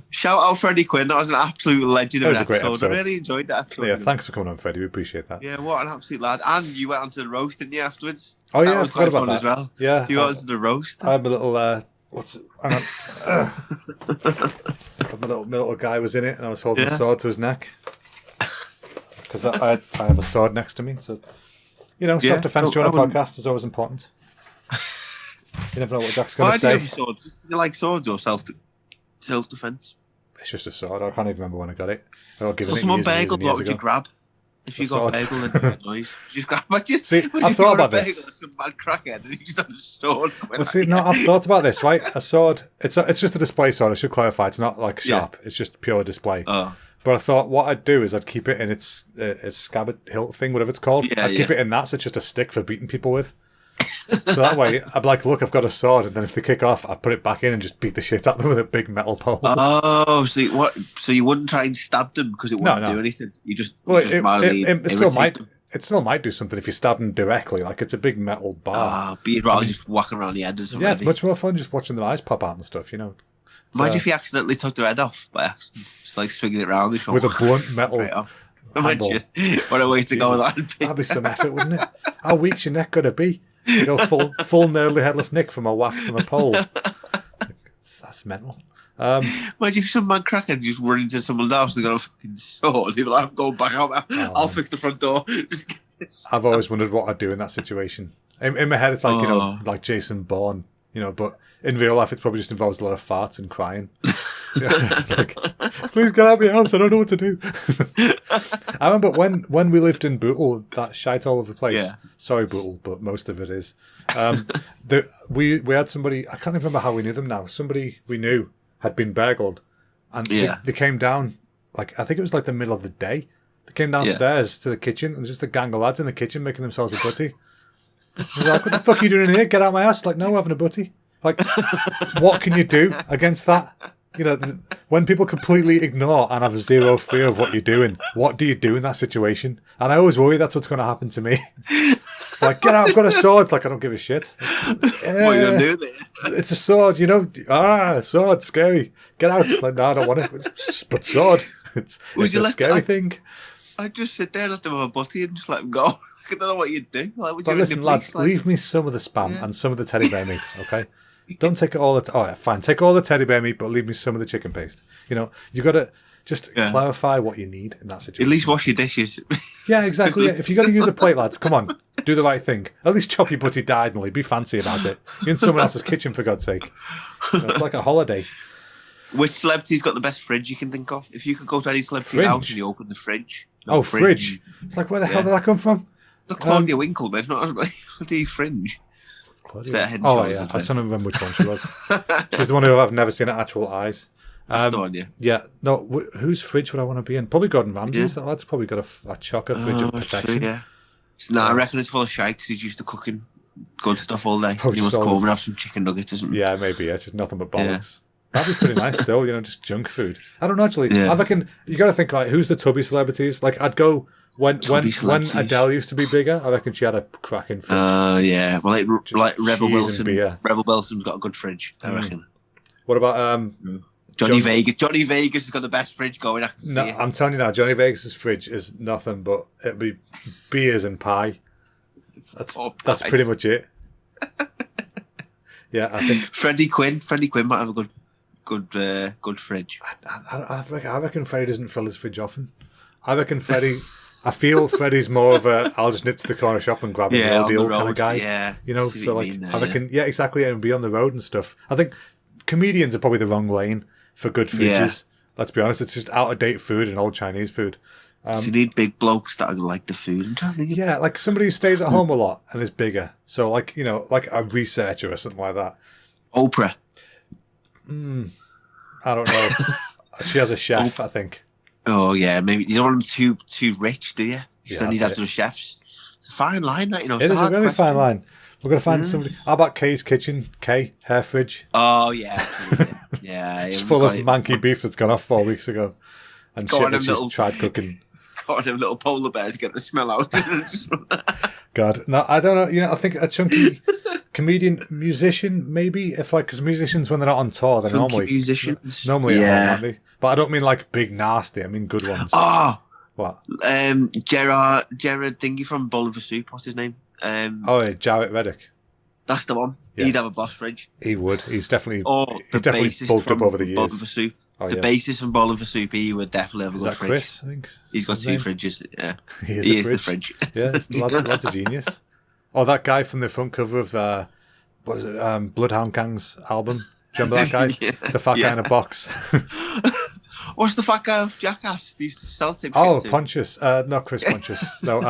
Shout out Freddie Quinn, that was an absolute legend of an episode. Great episode. I really enjoyed that episode. Yeah, thanks for coming on, Freddie, we appreciate that. Yeah, what an absolute lad. And you went onto the roast, didn't you, afterwards? Oh that yeah, was I forgot quite about fun that. as well. Yeah. You went onto the roast. I had my little, hang on. My little guy was in it and I was holding a sword to his neck. Because I have a sword next to me, so... self-defense during a podcast is always important. You never know what Jack's going to say. Why do you have a sword? Do you like swords or self-defense? It's just a sword. I can't even remember when I got it. So someone bageled, what would you grab? If you got bageled and you made noise, you just grab at you. See, I've thought about this. Some mad crackhead and you just have a sword. I've thought about this, right? A sword, it's just a display sword. I should clarify. It's not like sharp. It's just pure display. Oh. But I thought what I'd do is I'd keep it in its scabbard hilt thing, whatever it's called. I'd keep it in that, so it's just a stick for beating people with. So that way, I'd be like, look, I've got a sword, and then if they kick off, I put it back in and just beat the shit out of them with a big metal pole. Oh, so you wouldn't try and stab them because it wouldn't do anything. You just mildly it still might do something if you stab them directly. Like it's a big metal bar. But you'd rather just whack around the head or something. Yeah, it's much more fun just watching their eyes pop out and stuff. Imagine if you accidentally took their head off by accident, just like swinging it around with a blunt metal. Imagine what a way to go with that. That'd be some effort, wouldn't it? How weak's your neck gonna be? You know, full nerdly headless Nick from a whack from a pole. That's mental. Imagine if some man crackhead just run into someone's house and they got a fucking sword. He'd be like, I'm going back out. I'll fix the front door. I've always wondered what I'd do in that situation. In my head, it's like, you know, like Jason Bourne, you know, but in real life, it probably just involves a lot of farts and crying. It's like, please get out of my house. I don't know what to do. I remember when we lived in Bootle, that shite all over the place. Yeah. Sorry, Bootle, but most of it is. We had somebody, I can't even remember how we knew them now. Somebody we knew had been burgled, and they came down, like, I think it was like the middle of the day. They came downstairs to the kitchen, and there's just a gang of lads in the kitchen making themselves a butty. I was like, what the fuck are you doing in here? Get out of my house. Like, no, we're having a butty. Like, what can you do against that? You know, when people completely ignore and have zero fear of what you're doing, what do you do in that situation? And I always worry that's what's going to happen to me. Like, get out, I've got a sword. It's like, I don't give a shit. What are you going to do there? It's a sword, you know. Sword, scary. Get out. Like, no, I don't want it. But sword. It's a scary thing. I'd just sit there and let them have a butty and just let them go. I don't know what you'd do. Like, but listen, lads, leave me some of the spam and some of the teddy bear meat, okay? Don't take it all. Fine. Take all the teddy bear meat, but leave me some of the chicken paste. You know, you got to just clarify what you need in that situation. At least wash your dishes. Yeah, exactly. Yeah. If you're going to use a plate, lads, come on, do the right thing. At least chop your butty diagonally. Be fancy about it. You're in someone else's kitchen, for God's sake. You know, it's like a holiday. Which celebrity's got the best fridge you can think of? If you could go to any celebrity's house and you open the fridge. Fridge. It's like, where the hell did that come from? Not Claudia Winkleman, not the fringe. Claudia. Yeah. I don't remember which one she was. She's the one who I've never seen her actual eyes. That's the one, yeah. Yeah. No, whose fridge would I want to be in? Probably Gordon Ramsay's. Yeah. That lad's probably got a chocker fridge of perfection. True, yeah. No, I reckon it's full of shite because he's used to cooking good stuff all day. He wants to come home and have some chicken nuggets or something. Yeah, maybe. Yeah, it's just nothing but bollocks. Yeah. That'd be pretty nice still, you know, just junk food. I don't know, actually. Yeah. I reckon you got to think, like, who's the tubby celebrities? Like, I'd go... When Adele used to be bigger, I reckon she had a cracking fridge. Yeah. Well, like Rebel Wilson. Rebel Wilson's got a good fridge, I reckon. What about Johnny Vegas? Johnny Vegas has got the best fridge going. I can see it. I'm telling you now, Johnny Vegas's fridge is nothing but it'll be beers and pie. That's pretty much it. Yeah, I think Freddie Quinn might have a good fridge. I reckon Freddie doesn't fill his fridge often. I reckon Freddie. I feel Freddie's more of a I'll just nip to the corner shop and grab a real deal kind of guy. Yeah, you know. So like, I reckon, exactly, and be on the road and stuff. I think comedians are probably the wrong lane for good fridges. Yeah. Let's be honest, it's just out of date food and old Chinese food. So you need big blokes that like the food. Yeah, like somebody who stays at home a lot and is bigger. So like, you know, like a researcher or something like that. Oprah. I don't know. She has a chef, I think. Oh yeah, maybe you don't want them too rich, do you? You don't need to have chefs. It's a fine line, that, you know. It is a really fine line. We're gonna find somebody. How about Kay's kitchen? Kay, her fridge. Oh yeah, it's full of manky beef that's gone off 4 weeks ago, and shit that she's tried cooking. Got them little polar bears to get the smell out. God, no, I don't know. You know, I think a chunky comedian, musician, maybe because musicians when they're not on tour, they're normally at home, aren't they? But I don't mean like big nasty. I mean good ones. Oh, what? Gerard Thingy from Bowling for Soup. What's his name? Jarrett Reddick. That's the one. Yeah. He'd have a boss fridge. He would. He's definitely. He's definitely bulked up over the years. Bowling for Soup. The bassist from Bowling for Soup. He would definitely have a good fridge. Chris, I think. He's got two fridges. Yeah, he is the fridge. Yeah, lads a genius. Oh, that guy from the front cover of what is it? Bloodhound Gang's album. Do you remember that guy? The fat guy in a box. What's the fat guy of Jackass? They used to sell tips. Pontius. Not Chris Pontius. No.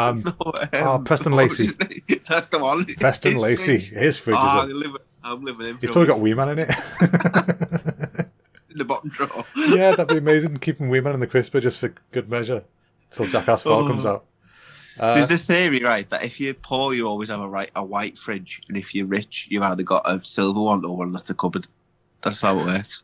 Preston Lacey. That's the one. Preston Lacey. His fridge is I'm living in. He's probably got Wee Man in it. In the bottom drawer. Yeah, that'd be amazing. Keeping Wee Man in the crisper just for good measure till Jackass 4 comes out. There's a theory, right, that if you're poor, you always have a white fridge, and if you're rich, you've either got a silver one or one that's a cupboard. That's how it works.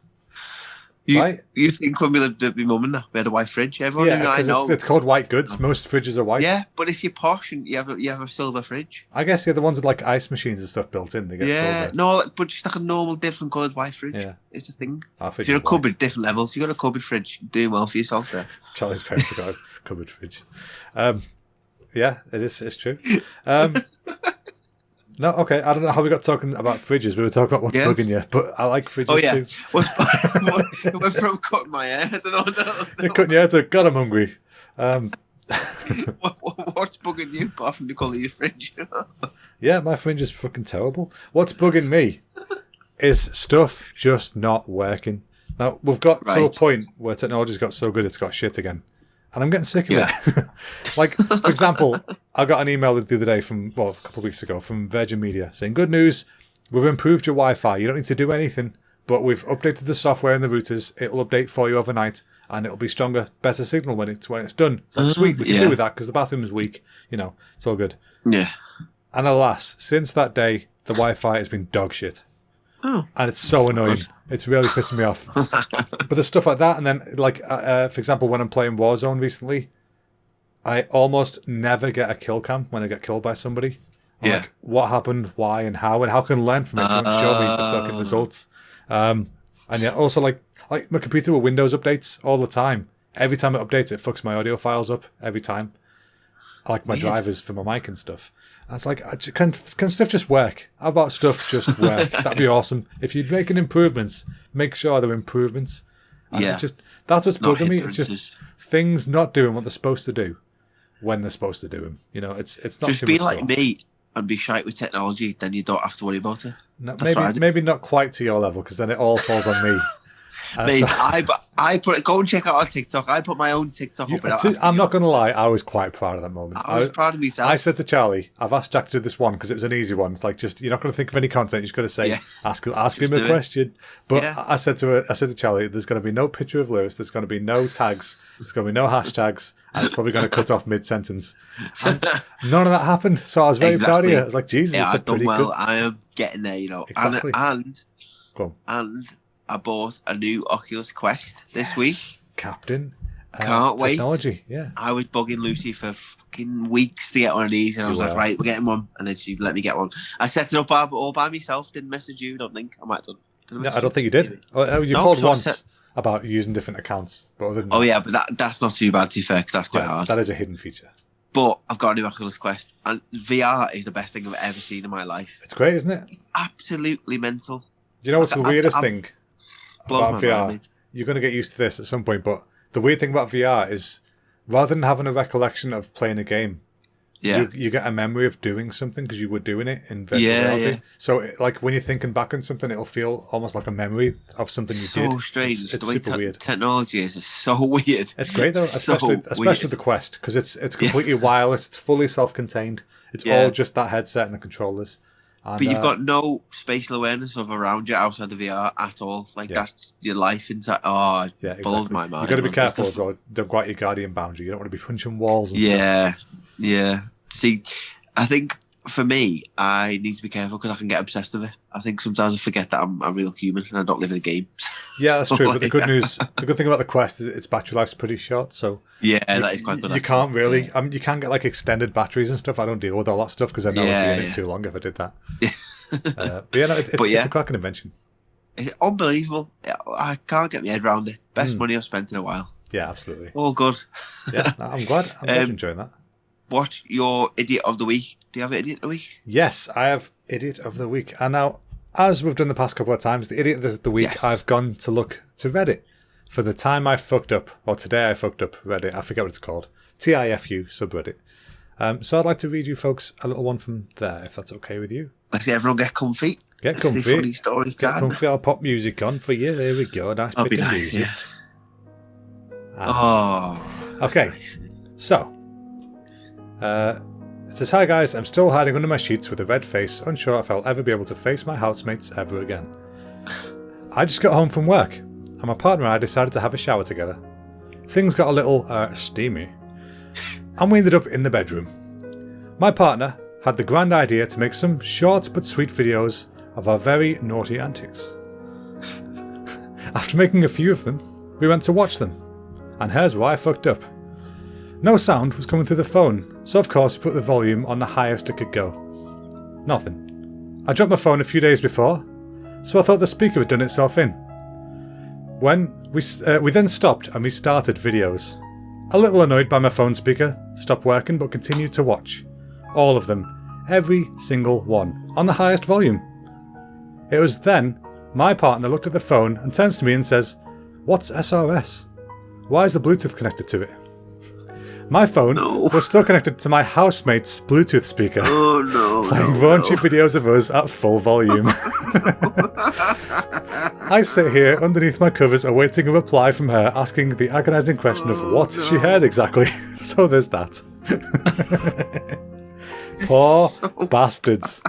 You think when we lived at my mum and that, we had a white fridge? Everyone I know. It's called white goods. Most fridges are white. Yeah, but if you're posh and you have a silver fridge. I guess the ones with like ice machines and stuff built in, they get silver. No, but just like a normal, different coloured white fridge. Yeah, it's a thing. If you're a cupboard, different levels. You got a cupboard fridge, you're doing well for yourself there. Charlie's parents have got a cupboard fridge. Yeah, it is. It's true. No, okay. I don't know how we got talking about fridges. We were talking about what's bugging you, but I like fridges too. It went from cutting my hair. I don't know. You're cutting your hair to God, I'm hungry. What's bugging you apart from the colour of your fridge? Yeah, my fridge is fucking terrible. What's bugging me is stuff just not working. Now, we've got to a point where technology's got so good it's got shit again. And I'm getting sick of it. Like, for example, I got an email the other day a couple of weeks ago from Virgin Media saying, good news, we've improved your Wi-Fi. You don't need to do anything, but we've updated the software and the routers. It'll update for you overnight, and it'll be stronger, better signal when it's done. It's like, sweet, we can do with that because the bathroom is weak. It's all good. Yeah. And alas, since that day, the Wi-Fi has been dog shit. Oh, and it's so annoying. Good. It's really pissing me off. But there's stuff like that, and then, for example, when I'm playing Warzone recently, I almost never get a kill cam when I get killed by somebody. Like, what happened, why, and how can I learn from it? Show me the fucking results. And also, like my computer with Windows updates all the time. Every time it updates, it fucks my audio files up every time. I like my drivers for my mic and stuff. And it's like, can stuff just work? How about stuff just work? That'd be awesome. If you're making improvements, make sure they're improvements. And that's what's bugging me. It's just things not doing what they're supposed to do when they're supposed to do them. It's not just be like me and be shite with technology, then you don't have to worry about it. No, maybe not quite to your level, because then it all falls on me. Mate, I put it. Go and check out our TikTok. I put my own TikTok up. I'm not going to lie. I was quite proud of that moment. I was proud of myself. I said to Charlie, "I've asked Jack to do this one because it was an easy one. It's like you're not going to think of any content. You're just going to say, ask him a question." But I said to Charlie, "There's going to be no picture of Lewis. There's going to be no tags. There's going to be no hashtags, and it's probably going to cut off mid-sentence." And none of that happened. So I was very proud of you. I was like, "Jesus, it's I've pretty done well. good." I am getting there, Exactly. And I bought a new Oculus Quest this week. Captain. Can't wait. Technology, yeah. I was bugging Lucy for fucking weeks to get one of these, and I was like, right, we're getting one. And then she let me get one. I set it up all by myself, didn't message you, don't think. I might have done. No, I don't think you did. You called once about using different accounts. But other than but that's not too bad, to be fair, because that's quite hard. That is a hidden feature. But I've got a new Oculus Quest, and VR is the best thing I've ever seen in my life. It's great, isn't it? It's absolutely mental. You know what's the weirdest thing about VR? Mind. You're going to get used to this at some point, but the weird thing about VR is rather than having a recollection of playing a game, you get a memory of doing something because you were doing it in virtual reality. Yeah. So, like, when you're thinking back on something, it'll feel almost like a memory of something you did. So strange. It's super weird. Technology is so weird. It's great, though, especially with the Quest, because it's completely wireless. It's fully self-contained. It's all just that headset and the controllers. And, but you've got no spatial awareness of around you outside the VR at all. Like, that's your life inside. Oh, it blows my mind. You've got to be careful as well. Don't go out your guardian boundary. You don't want to be punching walls and stuff. Yeah. See, I think for me, I need to be careful because I can get obsessed with it. I think sometimes I forget that I'm a real human and I don't live in a game. Yeah, that's true. But the good thing about the Quest is its battery life's pretty short. So that is quite good. You can't really. You can get like extended batteries and stuff. I don't deal with all that stuff because I know I'd be in it too long if I did that. It's a cracking invention. It's unbelievable. I can't get my head around it. Best money I've spent in a while. Yeah, absolutely. All good. Yeah, I'm glad you're enjoying that. What's your idiot of the week? Do you have an idiot of the week? Yes, I have idiot of the week. And now, as we've done the past couple of times, the idiot of the week, I've gone to look to Reddit for the time I fucked up, or today I fucked up Reddit. I forget what it's called. TIFU subreddit. So I'd like to read you folks a little one from there, if that's okay with you. Let's everyone get comfy. Get comfy. That's the funny story, get comfy. I'll pop music on for you. There we go. Nice bit of music. Okay. Nice. So. It says, hi guys, I'm still hiding under my sheets with a red face, unsure if I'll ever be able to face my housemates ever again. I just got home from work, and my partner and I decided to have a shower together. Things got a little, steamy, and we ended up in the bedroom. My partner had the grand idea to make some short but sweet videos of our very naughty antics. After making a few of them, we went to watch them, and here's where I fucked up. No sound was coming through the phone, so of course we put the volume on the highest it could go. Nothing. I dropped my phone a few days before, so I thought the speaker had done itself in. When we then stopped and restarted videos. A little annoyed by my phone speaker, stopped working but continued to watch. All of them, Every single one. On the highest volume. It was then my partner looked at the phone and turns to me and says, "What's SRS? Why is the Bluetooth connected to it?" My phone was still connected to my housemate's Bluetooth speaker. Oh no. Playing raunchy videos of us at full volume. I sit here underneath my covers awaiting a reply from her asking the agonising question of what she heard exactly. So there's that. Poor bastards.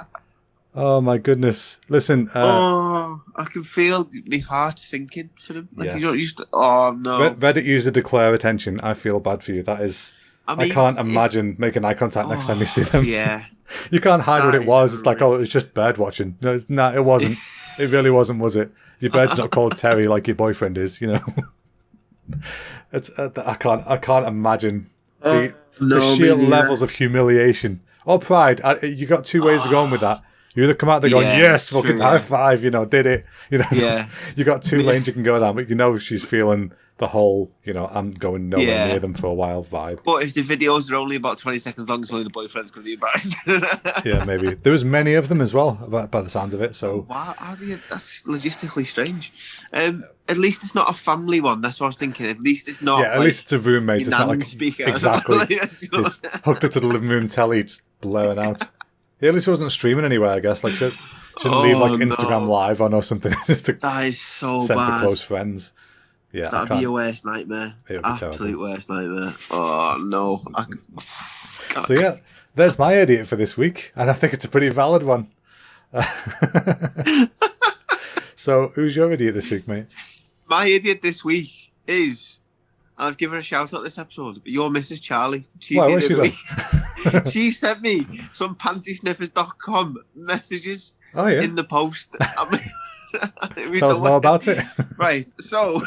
Oh my goodness. Listen. I can feel my heart sinking for them. Like, yes. you don't used to, oh no. Reddit user declare attention. I feel bad for you. That is... I can't imagine making eye contact next time you see them. Yeah. You can't hide what it was. It's like, oh, it was just bird watching. No, it wasn't. It really wasn't, was it? Your bird's not called Terry like your boyfriend is, you know. It's I can't imagine the sheer levels of humiliation or pride. You got two ways of going with that. You either come out there going, yes, fucking high five, you know, did it. You know, you got two lanes you can go down, but you know she's feeling the whole, you know, I'm going nowhere near them for a while vibe. But if the videos are only about 20 seconds long, so only the boyfriend's going to be embarrassed. Yeah, maybe. There was many of them as well, by the sounds of it. So wow, that's logistically strange. At least it's not a family one. That's what I was thinking. At least it's not. Yeah, at least it's a roommate. It's not like speaker. Exactly. It's hooked up to the living room telly, just blaring out. Yeah, at least it wasn't streaming anywhere. I guess like shouldn't leave like Instagram live on or something. That is so send bad. To close friends. Yeah, that'd be your worst nightmare. Absolute worst nightmare. Oh no. So yeah, there's my idiot for this week, and I think it's a pretty valid one. So who's your idiot this week, mate? My idiot this week is, I've given her a shout out this episode, but your Mrs. Charlie. What's she done? She sent me some nty Sniffers.com messages in the post. Tell us more about it. Right, so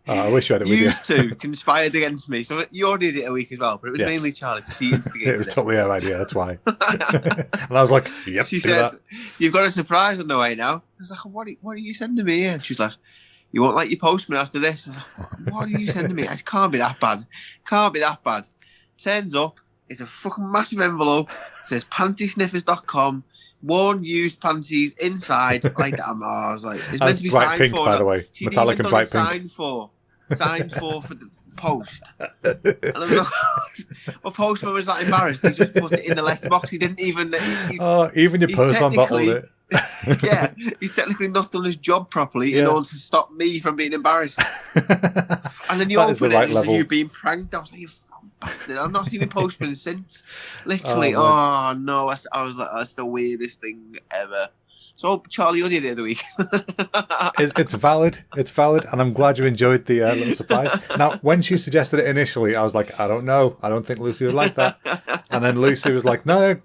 I wish you had it with used to conspired against me. So you already did it a week as well, but it was mainly Charlie because she instigated it. Was totally her idea, that's why. And I was like, yep. She said, "You've got a surprise on the way now." I was like, what are you sending me here? And she was like, "You won't like your postman after this." I was like, "What are you sending me? It can't be that bad. Can't be that bad." Turns up, it's a fucking massive envelope. It says nty worn used panties inside like that. I was like, it's meant to be signed pink, for. By the way, she'd metallic and bright pink. Signed for the post. And I was like, my postman was that embarrassed. He just put it in the letterbox. He didn't even. Even your postman bottled it. Yeah, he's technically not done his job properly in order to stop me from being embarrassed. And then you open it, and you being pranked. I was like, you fucking bastard. I've not seen a postman since. Literally, no. I was like, that's the weirdest thing ever. So, Charlie, you're the idiot of the week. It's valid. It's valid. And I'm glad you enjoyed the little surprise. Now, when she suggested it initially, I was like, I don't know. I don't think Lucy would like that. And then Lucy was like, no,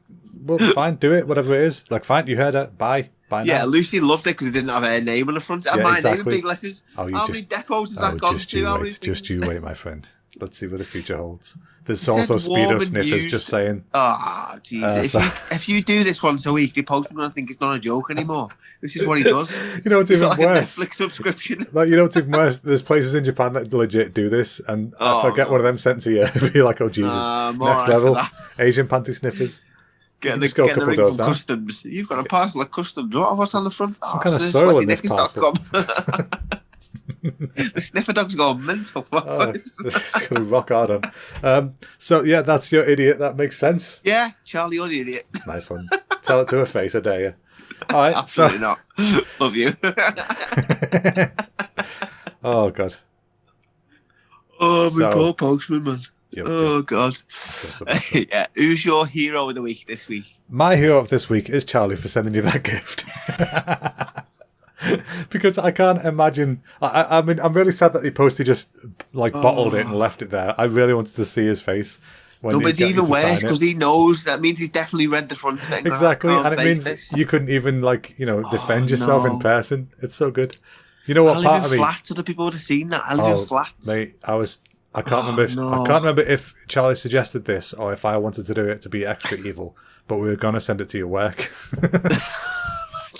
well, fine, do it, whatever it is. Like, fine, you heard it. Bye. Bye now. Yeah, Lucy loved it because it didn't have her name on the front. It had my name in big letters. How many depots has that gone to? Just you wait, my friend. Let's see what the future holds. There's also Speedo Sniffers just saying. Ah, Jesus. If you do this once a week, the postman's going to think it's not a joke anymore. This is what he does. You know what's even worse? A Netflix subscription. Like, you know what's even worse? There's places in Japan that legit do this, and if I get one of them sent to you, it'd be like, oh, Jesus. Next level. Asian panty sniffers. Get the ring from customs. You've got a parcel of customs. What's on the front? Some kind of soil in this parcel. The sniffer dog's gone mental. This is going to rock hard on. So, yeah, that's your idiot. That makes sense. Yeah, Charlie, you're the idiot. Nice one. Tell it to her face, I dare you. All right. Absolutely not. Love you. Oh, God. Oh, my poor postman, man. Oh, God. Yeah. Who's your hero of the week this week? My hero of this week is Charlie for sending you that gift. Because I can't imagine. I mean, I'm really sad that he posted just like bottled it and left it there. I really wanted to see his face. No, but it's even worse because he knows. That means he's definitely read the front thing. Exactly, and it means you couldn't even defend yourself in person. It's so good. You know what? I live in flats. Other people would have seen that. I live in flats, mate. I can't remember if Charlie suggested this or if I wanted to do it to be extra evil. But we were gonna send it to your work.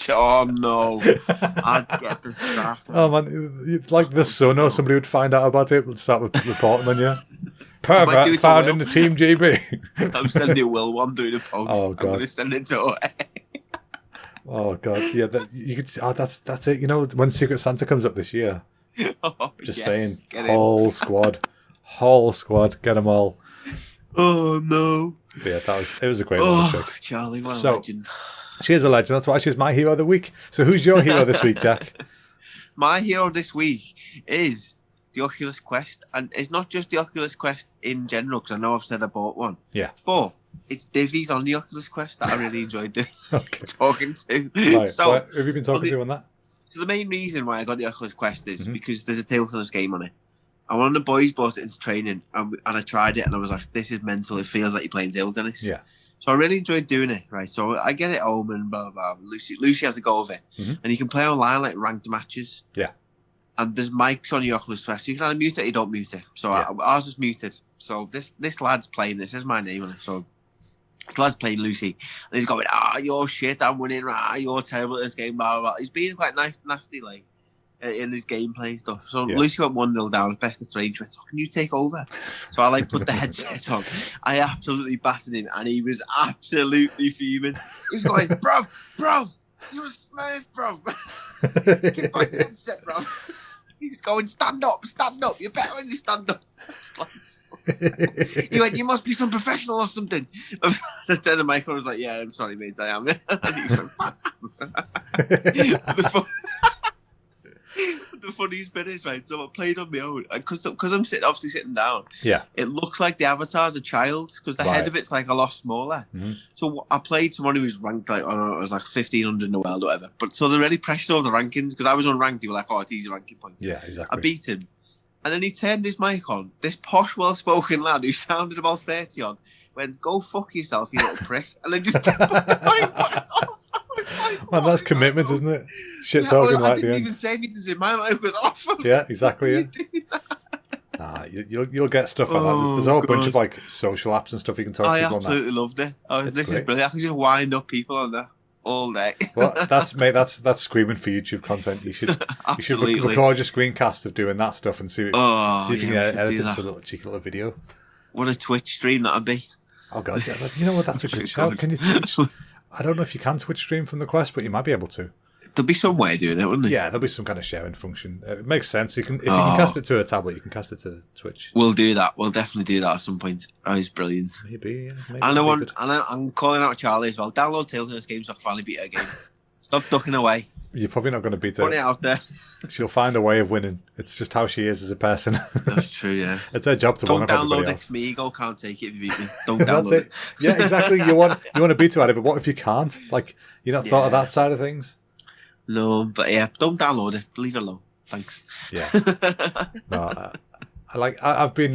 Oh no! I'd get the stuff. Oh man, like the Sun or somebody would find out about it, would start reporting on you. Pervert found in the Team GB. I'm sending Will one through the post. Oh, God. I'm going to send it to her. Oh, God. Yeah, you could. Oh, that's it. You know, when Secret Santa comes up this year, just saying, whole squad, get them all. Oh, no. But yeah, it was a great little trick. Charlie, what a legend. She is a legend. That's why she's my hero of the week. So who's your hero this week, Jack? My hero this week is the Oculus Quest. And it's not just the Oculus Quest in general, because I know I've said I bought one. Yeah. But it's Divvies on the Oculus Quest that I really enjoyed talking to. Right. So, who have you been talking to on that? So the main reason why I got the Oculus Quest is because there's a Table Tennis game on it. And one of the boys bought it into training, and I tried it, and I was like, this is mental. It feels like you're playing table tennis. Yeah. So I really enjoyed doing it, right? So I get it home and blah, blah, blah. Lucy has a go of it. And you can play online, like, ranked matches. Yeah. And there's mics on your Oculus Quest. So you can either mute it or you don't mute it. So ours is muted. So this lad's playing. It says my name on it. So this lad's playing Lucy. And he's going, you're shit. I'm winning. You're terrible at this game. Blah, blah, blah. He's being quite nasty, like, in his gameplay and stuff. So Lucy went 1-0 down, best of 3, and she went, can you take over? So I put the headset on. I absolutely battered him, and he was absolutely fuming. He was going, bro, you're smooth, bro. Get my headset, bro. He was going, stand up, you're better when you stand up. He went, you must be some professional or something. I turned the mic on, I was like, yeah, I'm sorry, mate, I am. And he was like, the funniest bit is, right, so I played on my own, because I'm obviously sitting down. Yeah, it looks like the avatar's a child, because the head of it's like a lot smaller. So I played someone who was ranked, like, I don't know, it was like 1,500 in the world or whatever. But so they're really pressured over the rankings, because I was unranked. They were like, it's easy ranking point. Yeah, exactly. I beat him, and then he turned his mic on. This posh, well-spoken lad who sounded about 30 on went, go fuck yourself, you little prick, and then just took the mic back off. Man, that's commitment, isn't it? Shit talking like I didn't even say anything to my mic was off. Yeah, exactly. Yeah. You'll get stuff like that. There's a whole bunch of like social apps and stuff you can talk to people on. I absolutely loved it. This is brilliant. I can just wind up people on there all day. Well, that's screaming for YouTube content. You should record your screencast of doing that stuff and see if you can edit it into a cheeky little video. What a Twitch stream that'd be. Oh god, yeah. You know what? That's a good shout. Can you Twitch? I don't know if you can Twitch stream from the Quest, but you might be able to. There'll be some way of doing it, wouldn't there? Yeah, there'll be some kind of sharing function. It makes sense. If you can cast it to a tablet, you can cast it to Twitch. We'll do that. We'll definitely do that at some point. Oh, he's brilliant. Maybe, yeah. I'm calling out Charlie as well. Download Tales in this game so I can finally beat her game. Stop ducking away. You're probably not going to beat her. Put it out there. She'll find a way of winning. It's just how she is as a person. That's true, yeah. It's her job to Don't one up everybody download else. it. My ego can't take it if you beat me. Don't download That's it. Yeah, exactly. You want to beat her at it, but what if you can't? Like, you're not thought of that side of things? No, but yeah, don't download it. Leave it alone. Thanks. Yeah. No, I've been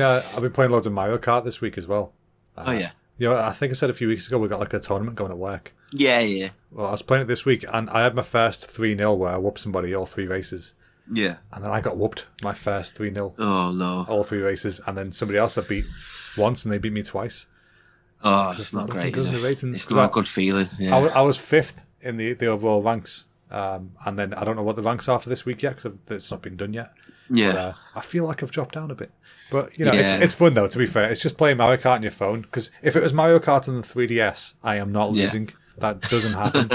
playing loads of Mario Kart this week as well. Yeah. You know, I think I said a few weeks ago we got like a tournament going at work. Yeah. Well, I was playing it this week, and I had my first 3-0 where I whooped somebody all 3 races. Yeah. And then I got whooped my first 3-0. Oh no. All 3 races, and then somebody else I beat once, and they beat me twice. Oh, it's not great. It's not a good feeling. Yeah. I was 5th in the overall ranks, and then I don't know what the ranks are for this week yet because it's not been done yet. Yeah. But, I feel like I've dropped down a bit. But, you know, it's fun, though, to be fair. It's just playing Mario Kart on your phone. Because if it was Mario Kart on the 3DS, I am not losing. That doesn't happen.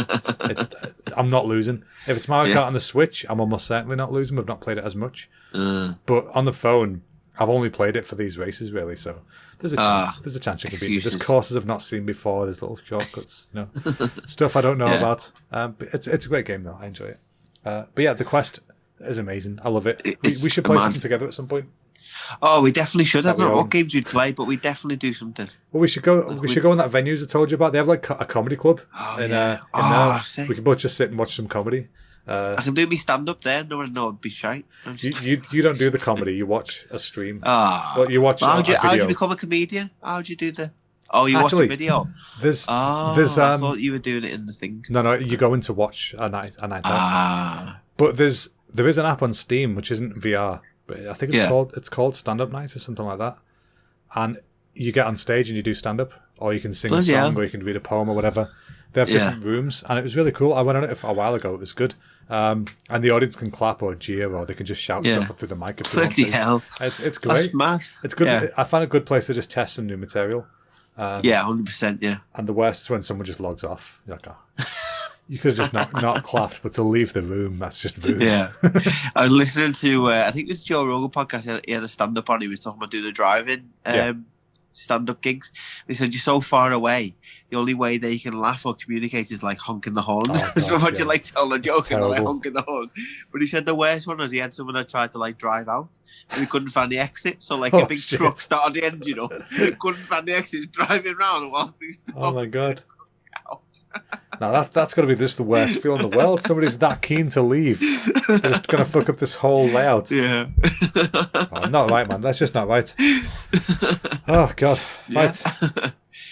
I'm not losing. If it's Mario Kart on the Switch, I'm almost certainly not losing. We've not played it as much. But on the phone, I've only played it for these races, really. So there's a chance. There's a chance you can beat me. There's courses I've not seen before. There's little shortcuts, you know, stuff I don't know about. But it's a great game, though. I enjoy it. But yeah, the Quest is amazing. I love it. We should play something together at some point. Oh, we definitely should. I don't know what games we'd play, but we definitely do something. Well, we should go. We should go in that venues I told you about. They have like a comedy club. We can both just sit and watch some comedy. I can do me stand up there. No one would be shy. You don't do the comedy. You watch a stream. Well, you watch. How'd you become a comedian? How'd you do the? Oh, you watch a video. There's. I thought you were doing it in the thing. No. You go in to watch a night out. But there is an app on Steam which isn't VR. But I think it's called Stand Up Night or something like that, and you get on stage and you do stand up or you can sing a song, or you can read a poem or whatever. They have different rooms, and it was really cool. I went on it a while ago. It was good. And the audience can clap or jeer, or they can just shout stuff through the mic if they want to. Hell. It's great. That's mad. It's good. Yeah. I find a good place to just test some new material. 100%, yeah. And the worst is when someone just logs off. You're like, oh. You could have just not clapped, but to leave the room, that's just rude. Yeah. I was listening to, I think it was Joe Rogan podcast. He had a stand-up on. He was talking about doing the driving stand-up gigs. They said, you're so far away. The only way they can laugh or communicate is like honking the horns. Oh, gosh, so imagine like telling a joke and like terrible. honking the horn. But he said the worst one was he had someone that tried to like drive out, but he couldn't find the exit. So like a big truck started the engine up, couldn't find the exit, driving around whilst he stopped. Oh my god. Now that's got to be just the worst feeling in the world. Somebody's that keen to leave. They're just going to fuck up this whole layout. Yeah. Oh, not right, man. That's just not right. Oh, God. Right.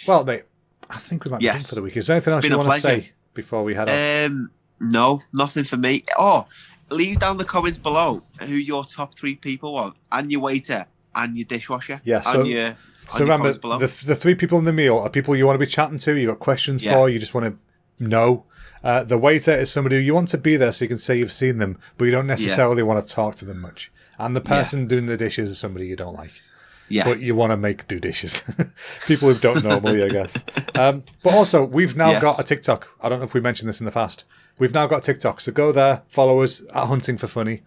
Well, mate, I think we might be done for the week. Is there anything else you want to say before we head off? No, nothing for me. Oh, leave down the comments below who your top 3 people want, and your waiter, and your dishwasher. Yeah, so remember, the 3 people in the meal are people you want to be chatting to, you got questions for, you just want to know. The waiter is somebody who you want to be there so you can say you've seen them, but you don't necessarily want to talk to them much. And the person doing the dishes is somebody you don't like. Yeah. But you want to do dishes. People who don't normally, I guess. But also, we've now got a TikTok. I don't know if we mentioned this in the past. We've now got a TikTok, so go there, follow us at Hunting for Funny.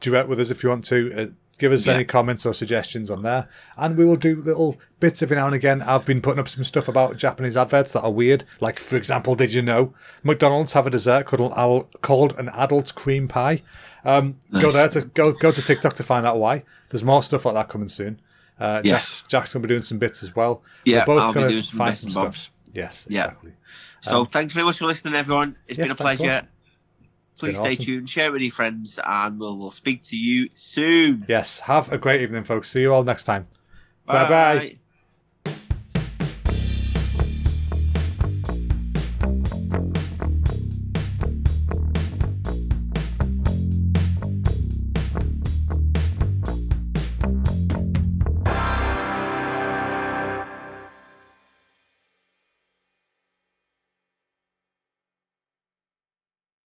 Duet with us if you want to. Give us any comments or suggestions on there. And we will do little bits every now and again. I've been putting up some stuff about Japanese adverts that are weird. Like, for example, did you know McDonald's have a dessert called an adult cream pie? Nice. Go there go to TikTok to find out why. There's more stuff like that coming soon. Jack's going to be doing some bits as well. Yeah, we're both I'll going be doing to some find bits some and stuff. bobs. Yes, exactly. So thanks very much for listening, everyone. It's been a pleasure. Please stay tuned, share it with your friends, and we'll speak to you soon. Yes, have a great evening, folks. See you all next time. Bye-bye.